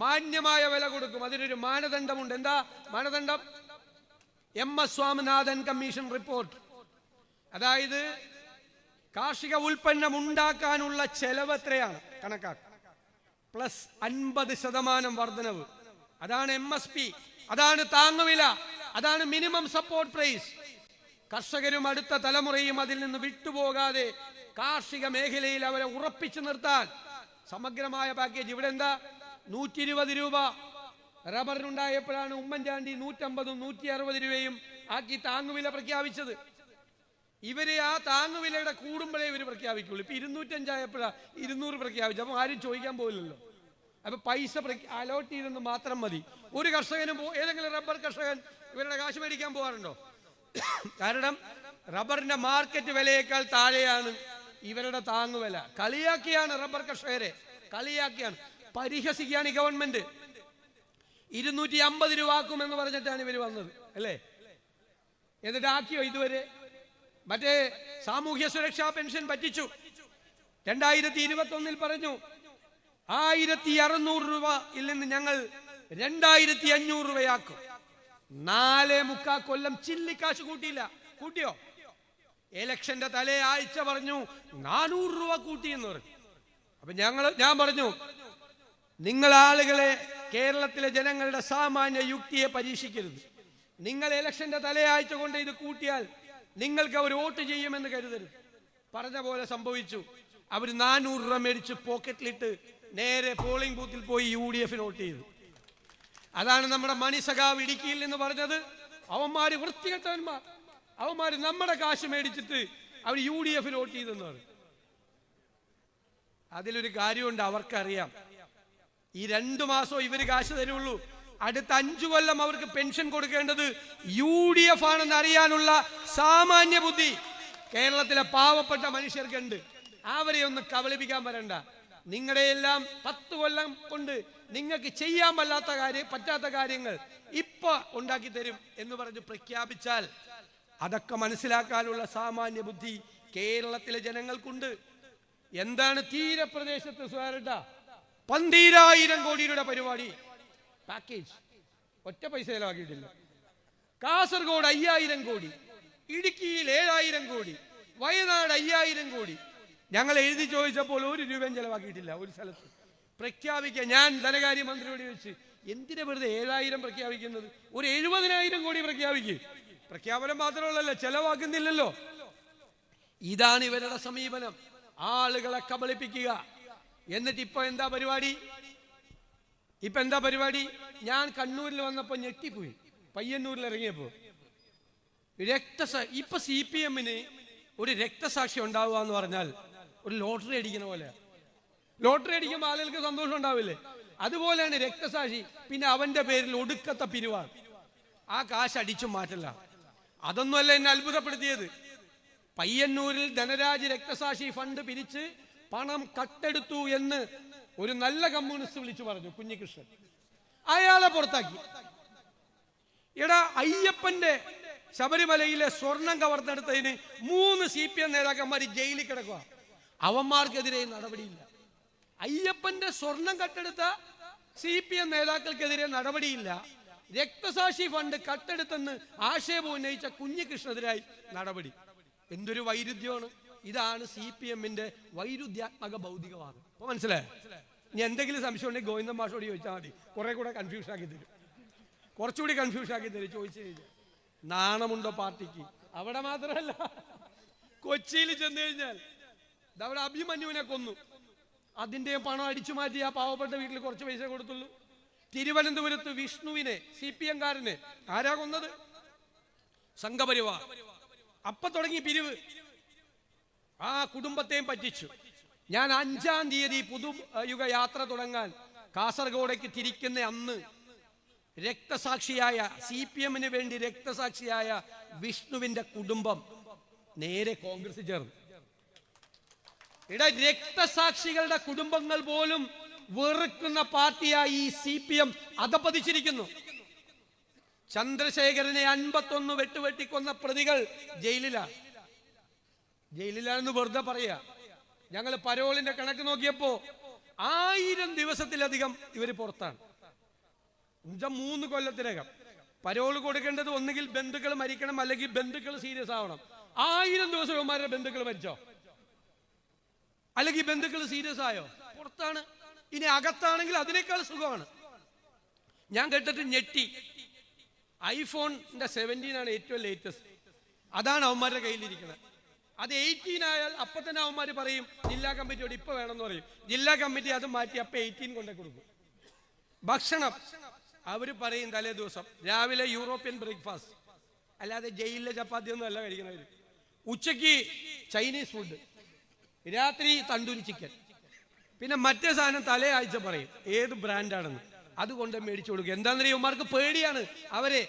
മാന്യമായ വില കൊടുക്കും. അതിനൊരു മാനദണ്ഡമുണ്ട്. എന്താ മാനദണ്ഡം? MS Swaminathan commission report. അതായത് കാർഷിക ഉൽപ്പന്നം ഉണ്ടാക്കാനുള്ള ചെലവ് എത്രയാണ് കണക്കാക്കുക, പ്ലസ് 50% വർധനവ്. അതാണ് MSP, അതാണ് താങ്ങുവില, അതാണ് മിനിമം സപ്പോർട്ട് പ്രൈസ്. കർഷകരും അടുത്ത തലമുറയും അതിൽ നിന്ന് വിട്ടുപോകാതെ കാർഷിക മേഖലയിൽ അവരെ ഉറപ്പിച്ചു നിർത്താൻ സമഗ്രമായ പാക്കേജ്. ഇവിടെ എന്താ 120 രൂപ റബ്ബറിനുണ്ടായപ്പോഴാണ് ഉമ്മൻചാണ്ടി 150, 160 രൂപയും ആക്കി താങ്ങുവില പ്രഖ്യാപിച്ചത്. ഇവര് ആ താങ്ങുവിലയുടെ കൂടുമ്പോഴേ ഇവർ പ്രഖ്യാപിക്കുള്ളൂ. ഇപ്പൊ 205 ആയപ്പോഴാണ് 200 പ്രഖ്യാപിച്ചു. അപ്പൊ ആരും ചോദിക്കാൻ പോകില്ലല്ലോ. അപ്പൊ പൈസ അലോട്ട് ചെയ്തെന്ന് മാത്രം മതി. ഒരു കർഷകനും ഏതെങ്കിലും റബ്ബർ കർഷകൻ ഇവരുടെ കാശ് മേടിക്കാൻ പോകാറുണ്ടോ? കാരണം റബ്ബറിന്റെ മാർക്കറ്റ് വിലയേക്കാൾ താഴെയാണ് ഇവരുടെ താങ്ങുവില. കളിയാക്കിയാണ് റബ്ബർ കർഷകരെ, കളിയാക്കിയാണ്, പരിഹസിക്കുകയാണ് ഈ ഗവൺമെന്റ്. 250 രൂപ ആക്കുമെന്ന് പറഞ്ഞിട്ടാണ് ഇവർ വന്നത് അല്ലേ? എന്നിട്ട് ആക്കിയോ ഇതുവരെ? മറ്റേ സാമൂഹ്യ സുരക്ഷാ പെൻഷൻ പറ്റിച്ചു. 2021 പറഞ്ഞു 1600 രൂപയിൽ നിന്ന് ഞങ്ങൾ 2500 രൂപയാക്കും. 4.25 കൊല്ലം ചില്ലിക്കാശ് കൂട്ടിയില്ല. കൂട്ടിയോ? ഇലക്ഷന്റെ തലേ ആഴ്ച പറഞ്ഞു 400 രൂപ കൂട്ടി എന്ന് പറഞ്ഞു. അപ്പൊ ഞാൻ പറഞ്ഞു, നിങ്ങൾ ആളുകളെ, കേരളത്തിലെ ജനങ്ങളുടെ സാമാന്യ യുക്തിയെ പരീക്ഷിക്കരുത്. നിങ്ങൾ ഇലക്ഷന്റെ തലേ ആഴ്ച കൊണ്ട് ഇത് കൂട്ടിയാൽ നിങ്ങൾക്ക് അവർ വോട്ട് ചെയ്യുമെന്ന് കരുതരുത്. പറഞ്ഞ പോലെ സംഭവിച്ചു. അവർ 400 രൂപ മേടിച്ച് പോക്കറ്റിലിട്ട് നേരെ പോളിംഗ് ബൂത്തിൽ പോയി UDF വോട്ട് ചെയ്തു. അതാണ് നമ്മുടെ മണിസഖാവ് ഇടുക്കിയിൽ നിന്ന് പറഞ്ഞത്. അവന്മാര് വൃത്തികെട്ടവന്മാർ, അവന്മാര് നമ്മുടെ കാശ് മേടിച്ചിട്ട് അവർ UDF വോട്ട് ചെയ്തെന്ന് പറഞ്ഞു. അതിലൊരു കാര്യമുണ്ട്, അവർക്കറിയാം ഈ 2 മാസം ഇവര് കാശ് തരുള്ളൂ. അടുത്ത 5 കൊല്ലം അവർക്ക് പെൻഷൻ കൊടുക്കേണ്ടത് UDF ആണെന്ന് അറിയാനുള്ള സാമാന്യ ബുദ്ധി കേരളത്തിലെ പാവപ്പെട്ട മനുഷ്യർക്കുണ്ട്. അവരെ ഒന്ന് കബളിപ്പിക്കാൻ വരണ്ട. നിങ്ങളുടെ എല്ലാം 10 കൊല്ലം കൊണ്ട് നിങ്ങൾക്ക് ചെയ്യാൻ പറ്റാത്ത കാര്യങ്ങൾ ഇപ്പൊ ഉണ്ടാക്കി തരും എന്ന് പറഞ്ഞ് പ്രഖ്യാപിച്ചാൽ അതൊക്കെ മനസ്സിലാക്കാനുള്ള സാമാന്യ ബുദ്ധി കേരളത്തിലെ ജനങ്ങൾക്കുണ്ട്. എന്താണ് തീരപ്രദേശത്ത് സുധാരട്ട 12,000 കോടി രൂപയുടെ പരിപാടി പാക്കേജ്, ഒറ്റ പൈസ ചെലവാക്കിയിട്ടില്ല. കാസർഗോഡ് 5000 കോടി, ഇടുക്കിയിൽ 7000 കോടി, വയനാട് 5000 കോടി. ഞങ്ങൾ എഴുതി ചോദിച്ചപ്പോൾ 1 രൂപയും ചെലവാക്കിയിട്ടില്ല ഒരു സ്ഥലത്ത്. പ്രഖ്യാപിക്കുക, ഞാൻ ധനകാര്യമന്ത്രിയോട് ചോദിച്ച് എന്തിനാ വെറുതെ 7000 പ്രഖ്യാപിക്കുന്നത്? ഒരു 70,000 കോടി പ്രഖ്യാപിക്കുക. പ്രഖ്യാപനം മാത്രമല്ലല്ലോ, ചെലവാക്കുന്നില്ലല്ലോ. ഇതാണ് ഇവരുടെ സമീപനം, ആളുകളെ കബളിപ്പിക്കുക. എന്നിട്ട് ഇപ്പൊ എന്താ പരിപാടി? ഞാൻ കണ്ണൂരിൽ വന്നപ്പോ ഞെട്ടിപ്പോയി. പയ്യന്നൂരിൽ ഇറങ്ങിയപ്പോ ഇപ്പൊ CPM-ന് ഒരു രക്തസാക്ഷി ഉണ്ടാവുക എന്ന് പറഞ്ഞാൽ ഒരു ലോട്ടറി അടിക്കുന്ന പോലെ. ലോട്ടറി അടിക്കുമ്പോൾ ആളുകൾക്ക് സന്തോഷം ഉണ്ടാവില്ലേ? അതുപോലെയാണ് രക്തസാക്ഷി. പിന്നെ അവന്റെ പേരിൽ ഒടുക്കത്തെ പിരിവാണ്. ആ കാശ് അടിച്ചു മാറ്റല്ല. അതൊന്നുമല്ല എന്നെ അത്ഭുതപ്പെടുത്തിയത്. പയ്യന്നൂരിൽ ധനരാജ് രക്തസാക്ഷി ഫണ്ട് പിരിച്ച് പണം കട്ടെടുത്തു എന്ന് ഒരു നല്ല കമ്മ്യൂണിസ്റ്റ് വിളിച്ചു പറഞ്ഞു, കുഞ്ഞികൃഷ്ണൻ. അയാളെ പുറത്താക്കി. എടാ, അയ്യപ്പന്റെ ശബരിമലയിലെ സ്വർണം കവർന്നെടുത്തതിന് 3 CPM നേതാക്കന്മാർ ജയിലിൽ കിടക്കുക. അവന്മാർക്കെതിരെ നടപടിയില്ല. അയ്യപ്പന്റെ സ്വർണം കട്ടെടുത്ത CPM നേതാക്കൾക്കെതിരെ നടപടിയില്ല. രക്തസാക്ഷി ഫണ്ട് കട്ടെടുത്തെന്ന് ആക്ഷേപം ഉന്നയിച്ച കുഞ്ഞികൃഷ്ണനെതിരായി നടപടി. എന്തൊരു വൈരുദ്ധ്യമാണ്! ഇതാണ് CPM-ന്റെ വൈരുദ്ധ്യാത്മക ഭൗതികവാദം. അപ്പൊ മനസ്സിലായോ? ഇനി എന്തെങ്കിലും സംശയം ഉണ്ടെങ്കിൽ ഗോവിന്ദൻ മാഷോട് ചോദിച്ചാൽ മതി. കുറെ കൂടെ കൺഫ്യൂഷൻ ആക്കി തരും, കുറച്ചുകൂടി കൺഫ്യൂഷൻ ആക്കി തരും. ചോദിച്ചു കഴിഞ്ഞാൽ നാണമുണ്ടോ പാർട്ടിക്ക്? അവിടെ മാത്രമല്ല, കൊച്ചിയിൽ ചെന്ന് കഴിഞ്ഞാൽ അവിടെ അഭിമന്യുവിനെ കൊന്നു. അതിന്റെ പണം അടിച്ചു മാറ്റി ആ പാവപ്പെട്ട വീട്ടിൽ കുറച്ച് പൈസ കൊടുത്തുള്ളൂ. തിരുവനന്തപുരത്ത് വിഷ്ണുവിനെ, CPM-കാരനെ ആരാ കൊന്നത്? സംഘപരിവാർ. അപ്പൊ തുടങ്ങി പിരിവ്. ആ കുടുംബത്തെയും പറ്റിച്ചു. ഞാൻ 5-ാം തീയതി പുതുയുഗ യാത്ര തുടങ്ങാൻ കാസർഗോഡേക്ക് തിരിക്കുന്ന അന്ന് രക്തസാക്ഷിയായ, CPM-ന് വേണ്ടി രക്തസാക്ഷിയായ വിഷ്ണുവിന്റെ കുടുംബം നേരെ കോൺഗ്രസ് ചേർന്നു. രക്തസാക്ഷികളുടെ കുടുംബങ്ങൾ പോലും വെറുക്കുന്ന പാർട്ടിയായി ഈ CPM അധപ്പതിച്ചിരിക്കുന്നു. ചന്ദ്രശേഖരനെ 51 വെട്ടുവെട്ടിക്കൊന്ന പ്രതികൾ ജയിലിലാണ്. ജയിലിലാണെന്ന് വെറുതെ പറയാ. ഞങ്ങൾ പരോളിന്റെ കണക്ക് നോക്കിയപ്പോ 1000 ദിവസത്തിലധികം ഇവര് പുറത്താണ്. 3 കൊല്ലത്തിനകം പരോൾ കൊടുക്കേണ്ടത് ഒന്നുകിൽ ബന്ധുക്കൾ മരിക്കണം, അല്ലെങ്കിൽ ബന്ധുക്കൾ സീരിയസ് ആവണം. 1000 ദിവസം ഇവന്മാരുടെ ബന്ധുക്കൾ മരിച്ചോ, അല്ലെങ്കിൽ ബന്ധുക്കൾ സീരിയസ് ആയോ? പുറത്താണ്. ഇനി അകത്താണെങ്കിൽ അതിനേക്കാൾ സുഖമാണ്. ഞാൻ കേട്ടിട്ട് ഞെട്ടി. iPhone 17 ആണ് ഏറ്റവും ലേറ്റസ്റ്റ്. അതാണ് അവന്മാരുടെ കയ്യിലിരിക്കുന്നത്. അത് 18 ആയാൽ അപ്പൊ തന്നെ അവന്മാർ പറയും ജില്ലാ കമ്മിറ്റിയോട് ഇപ്പൊ വേണമെന്ന് പറയും. ജില്ലാ കമ്മിറ്റി അത് മാറ്റി അപ്പൊ 18 കൊണ്ടേ കൊടുക്കും. ഭക്ഷണം അവര് പറയും തലേ ദിവസം രാവിലെ യൂറോപ്യൻ ബ്രേക്ക്ഫാസ്റ്റ്, അല്ലാതെ ജയിലിലെ ചപ്പാത്തി ഒന്നും അല്ല കഴിക്കുന്നവര്. ഉച്ചയ്ക്ക് ചൈനീസ് ഫുഡ്, രാത്രി തണ്ടൂരി ചിക്കൻ, പിന്നെ മറ്റേ സാധനം തലേ ആഴ്ച പറയും ഏത് ബ്രാൻഡാണെന്ന്, അതുകൊണ്ട് മേടിച്ചു കൊടുക്കുക. എന്താണെന്ന് ഇവന്മാർക്ക് പേടിയാണ്. അവരെ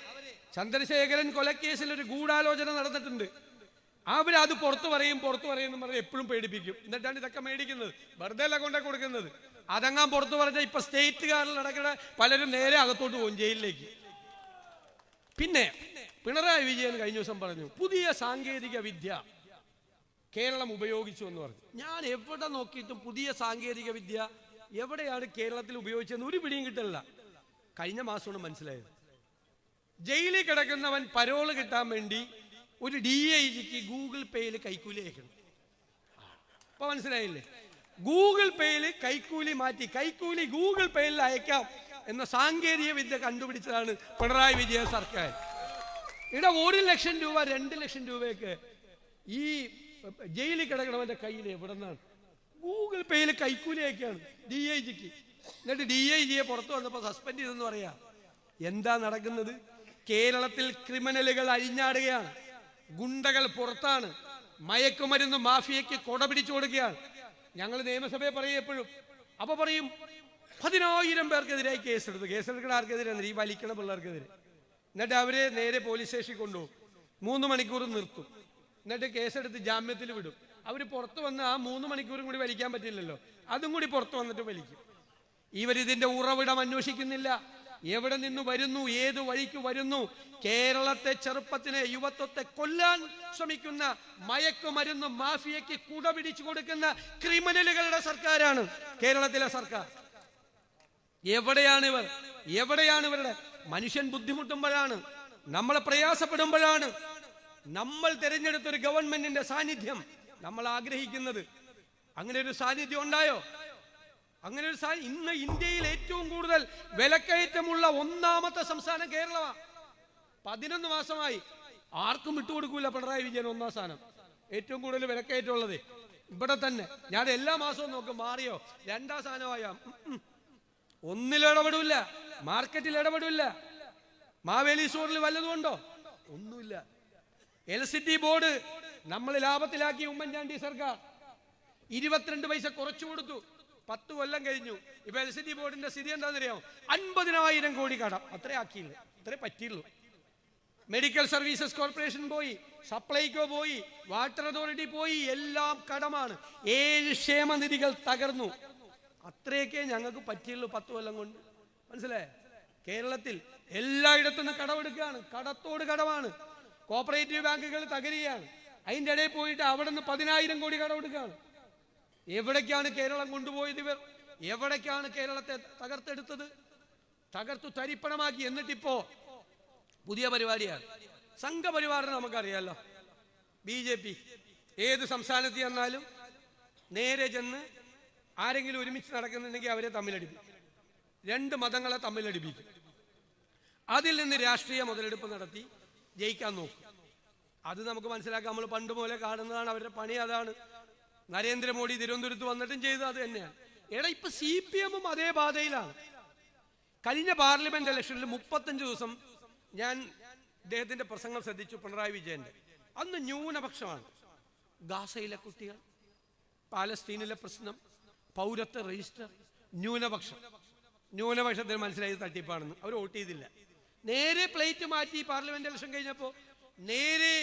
ചന്ദ്രശേഖരൻ കൊലക്കേസിൽ ഒരു ഗൂഢാലോചന നടന്നിട്ടുണ്ട്. അവരത് പുറത്തു പറയും എന്ന് പറഞ്ഞ് എപ്പോഴും പേടിപ്പിക്കും. എന്നിട്ടാണ് ഇതൊക്കെ മേടിക്കുന്നത്, വെറുതെ അല്ല കൊണ്ടേ കൊടുക്കുന്നത്. അതങ്ങാൻ പുറത്തു പറഞ്ഞാൽ ഇപ്പൊ സ്റ്റേറ്റുകാരിൽ നടക്കുന്ന പലരും നേരെ അകത്തോട്ട് പോകും, ജയിലിലേക്ക്. പിന്നെ പിണറായി വിജയൻ കഴിഞ്ഞ ദിവസം പറഞ്ഞു പുതിയ സാങ്കേതിക വിദ്യ കേരളം ഉപയോഗിച്ചു എന്ന് പറഞ്ഞു. ഞാൻ എവിടെ നോക്കിയിട്ടും പുതിയ സാങ്കേതിക വിദ്യ എവിടെയാണ് കേരളത്തിൽ ഉപയോഗിച്ചതെന്ന് ഒരു പിടിയും കിട്ടില്ല. കഴിഞ്ഞ മാസമാണ് മനസ്സിലായത്. ജയിലിൽ കിടക്കുന്നവൻ പരോള് കിട്ടാൻ വേണ്ടി ഒരു DIGക്ക് ഗൂഗിൾ പേയിൽ കൈക്കൂലി അയക്കണം. അപ്പൊ മനസ്സിലായില്ലേ? ഗൂഗിൾ പേയിൽ കൈക്കൂലി മാറ്റി കൈക്കൂലി ഗൂഗിൾ പേയിൽ അയക്കാം എന്ന സാങ്കേതിക വിദ്യ കണ്ടുപിടിച്ചതാണ് പിണറായി വിജയൻ സർക്കാർ. ഇവിടെ 1 ലക്ഷം രൂപ 2 ലക്ഷം രൂപയൊക്കെ ഈ ജയിലിൽ കിടക്കണവന്റെ കയ്യിൽ എവിടെ നിന്നാണ്? ഗൂഗിൾ പേയിൽ കൈക്കൂലി അയക്കാണ് DIGക്ക്. എന്നിട്ട് DIGയെ പുറത്തു വന്നപ്പോൾ സസ്പെൻഡ് ചെയ്തെന്ന് പറയാ. എന്താ നടക്കുന്നത്? കേരളത്തിൽ ക്രിമിനലുകൾ അഴിഞ്ഞാടുകയാണ്, ഗുണ്ടകൾ പുറത്താണ്, മയക്കുമരുന്ന് മാഫിയയ്ക്ക് കൊട പിടിച്ചു കൊടുക്കുകയാണ്. ഞങ്ങൾ നിയമസഭയെ പറയും എപ്പോഴും. അപ്പൊ പറയും 10,000 പേർക്കെതിരായി കേസെടുക്കണം. ആർക്കെതിരെ? ഈ വലിക്കണ പിള്ളേർക്കെതിരെ. എന്നിട്ട് അവരെ നേരെ പോലീസ് സ്റ്റേഷനിൽ കൊണ്ടുപോകും, 3 മണിക്കൂർ നിർത്തും, എന്നിട്ട് കേസെടുത്ത് ജാമ്യത്തിൽ വിടും. അവര് പുറത്തു വന്ന് ആ 3 മണിക്കൂറും കൂടി വലിക്കാൻ പറ്റില്ലല്ലോ, അതും കൂടി പുറത്തു വന്നിട്ട് വലിക്കും. ഇവരിതിന്റെ ഉറവിടം അന്വേഷിക്കുന്നില്ല. എവിടെ നിന്ന് വരുന്നു, ഏത് വഴിക്ക് വരുന്നു? കേരളത്തെ ചെറുപ്പത്തിനെ, യുവത്വത്തെ കൊല്ലാൻ ശ്രമിക്കുന്ന മയക്കുമരുന്ന് മാഫിയയ്ക്ക് കുട പിടിച്ചു കൊടുക്കുന്ന ക്രിമിനലുകളുടെ സർക്കാരാണ് കേരളത്തിലെ സർക്കാർ. എവിടെയാണ് ഇവർ? എവിടെയാണ് ഇവരുടെ? മനുഷ്യൻ ബുദ്ധിമുട്ടുമ്പോഴാണ്, നമ്മളെ പ്രയാസപ്പെടുമ്പോഴാണ് നമ്മൾ തിരഞ്ഞെടുത്തൊരു ഗവൺമെന്റിന്റെ സാന്നിധ്യം നമ്മൾ ആഗ്രഹിക്കുന്നത്. അങ്ങനെ ഒരു സാന്നിധ്യം ഉണ്ടായോ? അങ്ങനെ ഒരു ഇന്ന് ഇന്ത്യയിൽ ഏറ്റവും കൂടുതൽ വിലക്കയറ്റമുള്ള 1ാമത്തെ സംസ്ഥാനം കേരളമാണ്. 11 മാസമായി ആർക്കും വിട്ടുകൊടുക്കൂല പിണറായി വിജയൻ 1ാം സ്ഥാനം. ഏറ്റവും കൂടുതൽ വിലക്കയറ്റമുള്ളത് ഇവിടെ തന്നെ. ഞാൻ എല്ലാ മാസവും നോക്കും, മാറിയോ? 2ാം സ്ഥാനമായ. ഒന്നിലും ഇടപെടില്ല, മാർക്കറ്റിൽ ഇടപെടില്ല. മാവേലി സ്റ്റോറിൽ വല്ലതും ഉണ്ടോ? ഒന്നുമില്ല. LCT ബോർഡ് നമ്മൾ ലാഭത്തിലാക്കി ഉമ്മൻചാണ്ടി സർക്കാർ. 22 പൈസ കുറച്ചു കൊടുത്തു. 10 കൊല്ലം കഴിഞ്ഞു. ഇപ്പൊ LCT ബോർഡിന്റെ സ്ഥിതി എന്താണെന്നറിയാമോ? 50,000 കോടി കടം. അത്രേ ആക്കിയില്ല, അത്രേ പറ്റിയുള്ളൂ. മെഡിക്കൽ സർവീസസ് കോർപ്പറേഷൻ പോയി, സപ്ലൈകോ പോയി, വാട്ടർ അതോറിറ്റി പോയി, എല്ലാം കടമാണ്. 7 ക്ഷേമനിധികൾ തകർന്നു. അത്രയൊക്കെ ഞങ്ങൾക്ക് പറ്റിയുള്ളൂ 10 കൊല്ലം കൊണ്ട്. മനസ്സിലായേ? കേരളത്തിൽ എല്ലായിടത്തും കടമെടുക്കുകയാണ്, കടത്തോട് കടമാണ്. കോപ്പറേറ്റീവ് ബാങ്കുകൾ തകരുകയാണ്. അതിൻ്റെ ഇടയിൽ പോയിട്ട് അവിടെ നിന്ന് 10,000 കോടി കടമെടുക്കുകയാണ്. എവിടേക്കാണ് കേരളം കൊണ്ടുപോയത് ഇവർ? എവിടേക്കാണ് കേരളത്തെ തകർത്തെടുത്തത്? തകർത്തു തരിപ്പണമാക്കി. എന്നിട്ടിപ്പോ പുതിയ പരിപാടിയാണ് സംഘപരിവാറിന്. നമുക്കറിയാലോ, BJP ഏത് സംസ്ഥാനത്ത് ചെന്നാലും നേരെ ചെന്ന് ആരെങ്കിലും ഒരുമിച്ച് നടക്കുന്നുണ്ടെങ്കിൽ അവരെ തമ്മിലടിപ്പിക്കും. 2 മതങ്ങളെ തമ്മിലടിപ്പിക്കും. അതിൽ നിന്ന് രാഷ്ട്രീയ മുതലെടുപ്പ് നടത്തി ജയിക്കാൻ നോക്കും. അത് നമുക്ക് മനസ്സിലാക്കാം. നമ്മൾ പണ്ട് പോലെ കാണുന്നതാണ്. അവരുടെ പണി അതാണ്. നരേന്ദ്രമോദി തിരുവനന്തപുരത്ത് വന്നിട്ടും ചെയ്തത് അത് തന്നെയാണ്. എടാ, ഇപ്പൊ CPM അതേ പാതയിലാണ്. കഴിഞ്ഞ പാർലമെന്റ് ഇലക്ഷനിൽ 35 ദിവസം ഞാൻ ഇദ്ദേഹത്തിന്റെ പ്രസംഗം ശ്രദ്ധിച്ചു, പിണറായി വിജയന്റെ. അന്ന് ന്യൂനപക്ഷമാണ്. ഗാസയിലെ കുട്ടികൾ, പാലസ്തീനിലെ പ്രശ്നം, പൗരത്വ രജിസ്റ്റർ, ന്യൂനപക്ഷത്തിന് മനസ്സിലായത് തട്ടിപ്പാണെന്ന്. അവർ വോട്ട് ചെയ്തില്ല. നേരെ പ്ലേറ്റ് മാറ്റി പാർലമെന്റ് ഇലക്ഷൻ കഴിഞ്ഞപ്പോൾ നേരെ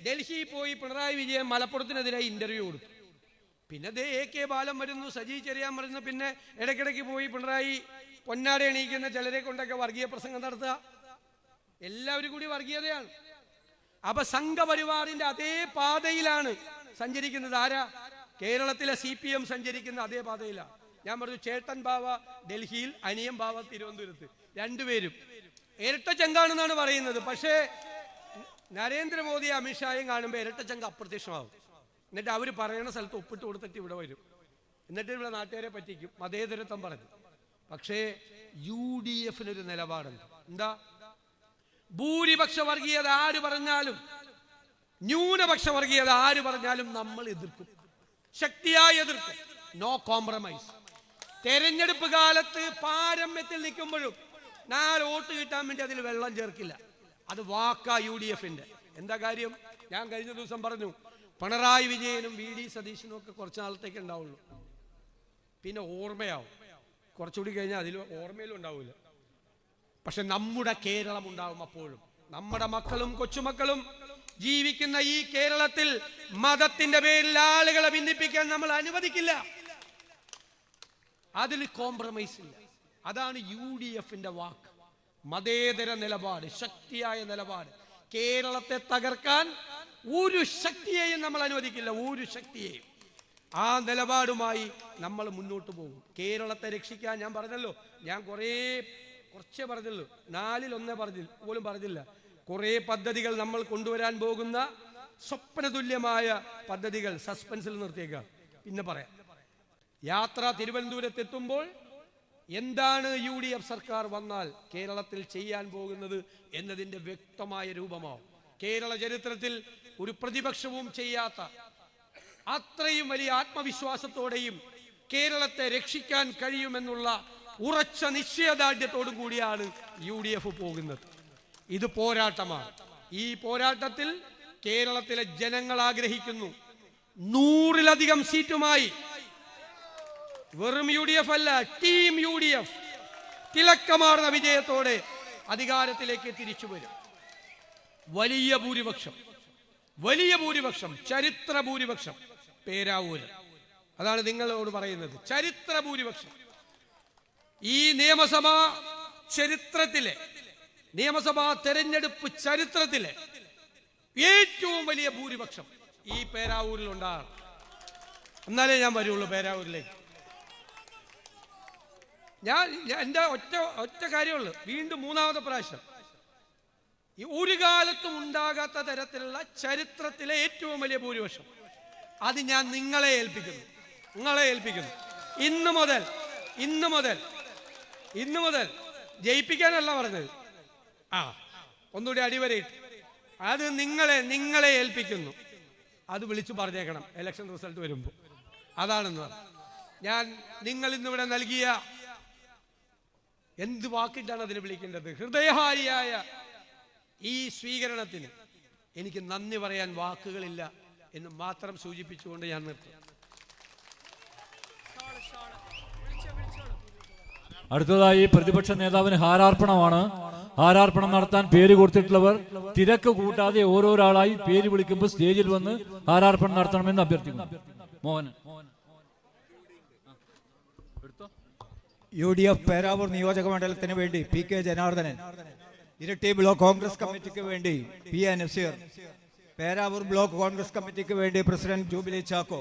ഡൽഹിയിൽ പോയി പിണറായി വിജയൻ മലപ്പുറത്തിനെതിരായി ഇന്റർവ്യൂ കൊടുത്തു. പിന്നെ AK ബാലൻ വരുന്നു, സജി ചെറിയാൻ വരുന്നു. പിന്നെ ഇടയ്ക്കിടയ്ക്ക് പോയി പിണറായി പൊന്നാട എണീക്കുന്ന ചിലരെ കൊണ്ടൊക്കെ വർഗീയ പ്രസംഗം നടത്തുക. എല്ലാവരും കൂടി വർഗീയതയാണ്. അപ്പൊ സംഘപരിവാറിന്റെ അതേ പാതയിലാണ് സഞ്ചരിക്കുന്നത് ആരാ? കേരളത്തിലെ CPM സഞ്ചരിക്കുന്ന അതേ പാതയിലാണ്. ഞാൻ പറഞ്ഞു ചേട്ടൻ ബാവ ഡൽഹിയിൽ, അനിയൻ ബാവ തിരുവനന്തപുരത്ത്, രണ്ടുപേരും ഇരട്ട ചങ്കാണെന്നാണ് പറയുന്നത്. പക്ഷേ നരേന്ദ്രമോദി അമിത്ഷായും കാണുമ്പോൾ ഇരട്ട ചങ്ക അപ്രത്യക്ഷമാവും. എന്നിട്ട് അവർ പറയുന്ന സ്ഥലത്ത് ഒപ്പിട്ട് കൊടുത്തിട്ട് ഇവിടെ വരും. എന്നിട്ട് ഇവിടെ നാട്ടുകാരെ പറ്റിക്കും, മതേതരത്വം പറഞ്ഞു. പക്ഷേ UDFനൊരു നിലപാടുണ്ട്. എന്താ? ഭൂരിപക്ഷ വർഗീയത ആര് പറഞ്ഞാലും, ന്യൂനപക്ഷ വർഗീയത ആര് പറഞ്ഞാലും നമ്മൾ എതിർക്കും, ശക്തിയായി എതിർക്കും. No compromise. തെരഞ്ഞെടുപ്പ് കാലത്ത് പാരമ്യത്തിൽ നിൽക്കുമ്പോഴും 4 വോട്ട് കിട്ടാൻ വേണ്ടി അതിൽ വെള്ളം ചേർക്കില്ല. അത് വാക്കാ UDFന്റെ. എന്താ കാര്യം? ഞാൻ കഴിഞ്ഞ ദിവസം പറഞ്ഞു, പിണറായി വിജയനും VD സതീശനും ഒക്കെ കുറച്ച് നാളത്തേക്ക് ഉണ്ടാവുള്ളൂ, പിന്നെ ഓർമ്മയാവും. കുറച്ചുകൂടി കഴിഞ്ഞാൽ അതിൽ ഓർമ്മയിലും ഉണ്ടാവില്ല. പക്ഷെ നമ്മുടെ കേരളം ഉണ്ടാവും അപ്പോഴും. നമ്മുടെ മക്കളും കൊച്ചുമക്കളും ജീവിക്കുന്ന ഈ കേരളത്തിൽ മതത്തിന്റെ പേരിൽ ആളുകളെ ഭിന്നിപ്പിക്കാൻ നമ്മൾ അനുവദിക്കില്ല. അതിൽ കോംപ്രമൈസ് ഇല്ല. അതാണ് UDFന്റെ വാക്ക്. മതേതര നിലപാട്, ശക്തിയായ നിലപാട്. കേരളത്തെ തകർക്കാൻ ഒരു ശക്തിയെയും നമ്മൾ അനുവദിക്കില്ല, ഒരു ശക്തിയെയും. ആ നിലപാടുമായി നമ്മൾ മുന്നോട്ട് പോകും. കേരളത്തെ രക്ഷിക്കാൻ ഞാൻ പറഞ്ഞല്ലോ, ഞാൻ കുറച്ചേ പറഞ്ഞുള്ളൂ, 4-ൽ 1 പോലും പറഞ്ഞില്ല. കുറേ പദ്ധതികൾ നമ്മൾ കൊണ്ടുവരാൻ പോകുന്ന സ്വപ്നതുല്യമായ പദ്ധതികൾ സസ്പെൻസിൽ നിർത്തിയേക്കാം, പിന്നെ പറയാം. യാത്ര തിരുവനന്തപുരത്ത് എത്തുമ്പോൾ എന്താണ് UDF സർക്കാർ വന്നാൽ കേരളത്തിൽ ചെയ്യാൻ പോകുന്നത് എന്നതിൻ്റെ വ്യക്തമായ രൂപമാവും. കേരള ചരിത്രത്തിൽ ഒരു പ്രതിപക്ഷവും ചെയ്യാത്ത അത്രയും വലിയ ആത്മവിശ്വാസത്തോടെയും കേരളത്തെ രക്ഷിക്കാൻ കഴിയുമെന്നുള്ള ഉറച്ച നിശ്ചയദാർഢ്യത്തോടും കൂടിയാണ് UDF പോകുന്നത്. ഇത് പോരാട്ടമാണ്. ഈ പോരാട്ടത്തിൽ കേരളത്തിലെ ജനങ്ങൾ ആഗ്രഹിക്കുന്നു 100-ലധികം സീറ്റുമായി. വെറും UDF അല്ല, ടീം UDF തിളക്കമാർന്ന വിജയത്തോടെ അധികാരത്തിലേക്ക് തിരിച്ചു വരും. വലിയ ഭൂരിപക്ഷം, ചരിത്ര ഭൂരിപക്ഷം പേരാവൂര്. അതാണ് നിങ്ങളോട് പറയുന്നത്, ചരിത്ര ഭൂരിപക്ഷം. ഈ നിയമസഭാ തെരഞ്ഞെടുപ്പ് ചരിത്രത്തിലെ ഏറ്റവും വലിയ ഭൂരിപക്ഷം ഈ പേരാവൂരിൽ ഉണ്ടാകണം. എന്നാലേ ഞാൻ വരുള്ളൂ പേരാവൂരിലേക്ക്. എൻ്റെ ഒറ്റ കാര്യമുള്ളൂ, വീണ്ടും 3ാമത്തെ പ്രാവശ്യം. ഈ ഒരു കാലത്തും ഉണ്ടാകാത്ത തരത്തിലുള്ള ചരിത്രത്തിലെ ഏറ്റവും വലിയ ഭൂരിപക്ഷം അത് ഞാൻ നിങ്ങളെ ഏൽപ്പിക്കുന്നു. ഇന്ന് മുതൽ ജയിപ്പിക്കാനല്ല പറഞ്ഞത്, ഒന്നുകൂടി അടിവരയിട്ട് അത് നിങ്ങളെ ഏൽപ്പിക്കുന്നു. അത് വിളിച്ചു പറഞ്ഞേക്കണം ഇലക്ഷൻ റിസൾട്ട് വരുമ്പോൾ. അതാണെന്ന് പറഞ്ഞു. ഞാൻ നിങ്ങൾ ഇന്നിവിടെ നൽകിയ എന്ത് വാക്കിട്ടാണ് അതിനെ വിളിക്കേണ്ടത്, ഹൃദയഹാരിയായ ഈ സ്വീകരണത്തിന് എനിക്ക് നന്ദി പറയാൻ വാക്കുകളില്ല എന്ന് മാത്രം സൂചിപ്പിച്ചുകൊണ്ട് ഞാൻ നിർത്തും. അടുത്തതായി പ്രതിപക്ഷ നേതാവിന് ഹാരാർപ്പണമാണ്. ഹാരാർപ്പണം നടത്താൻ പേര് കൊടുത്തിട്ടുള്ളവർ തിരക്ക് കൂട്ടാതെ ഓരോരാളായി പേര് വിളിക്കുമ്പോൾ സ്റ്റേജിൽ വന്ന് ഹാരാർപ്പണം നടത്തണമെന്ന് അഭ്യർത്ഥിക്കുന്നു. മോഹൻ. UDF പേരാവൂർ നിയോജക മണ്ഡലത്തിന് വേണ്ടി PK ജനാർദ്ദനൻ, ഇരട്ടി ബ്ലോക്ക് കോൺഗ്രസ് കമ്മിറ്റിക്ക് വേണ്ടി PA നസീർ, പേരാവൂർ ബ്ലോക്ക് കോൺഗ്രസ് കമ്മിറ്റിക്ക് വേണ്ടി പ്രസിഡന്റ് ജൂബിലി ചാക്കോ.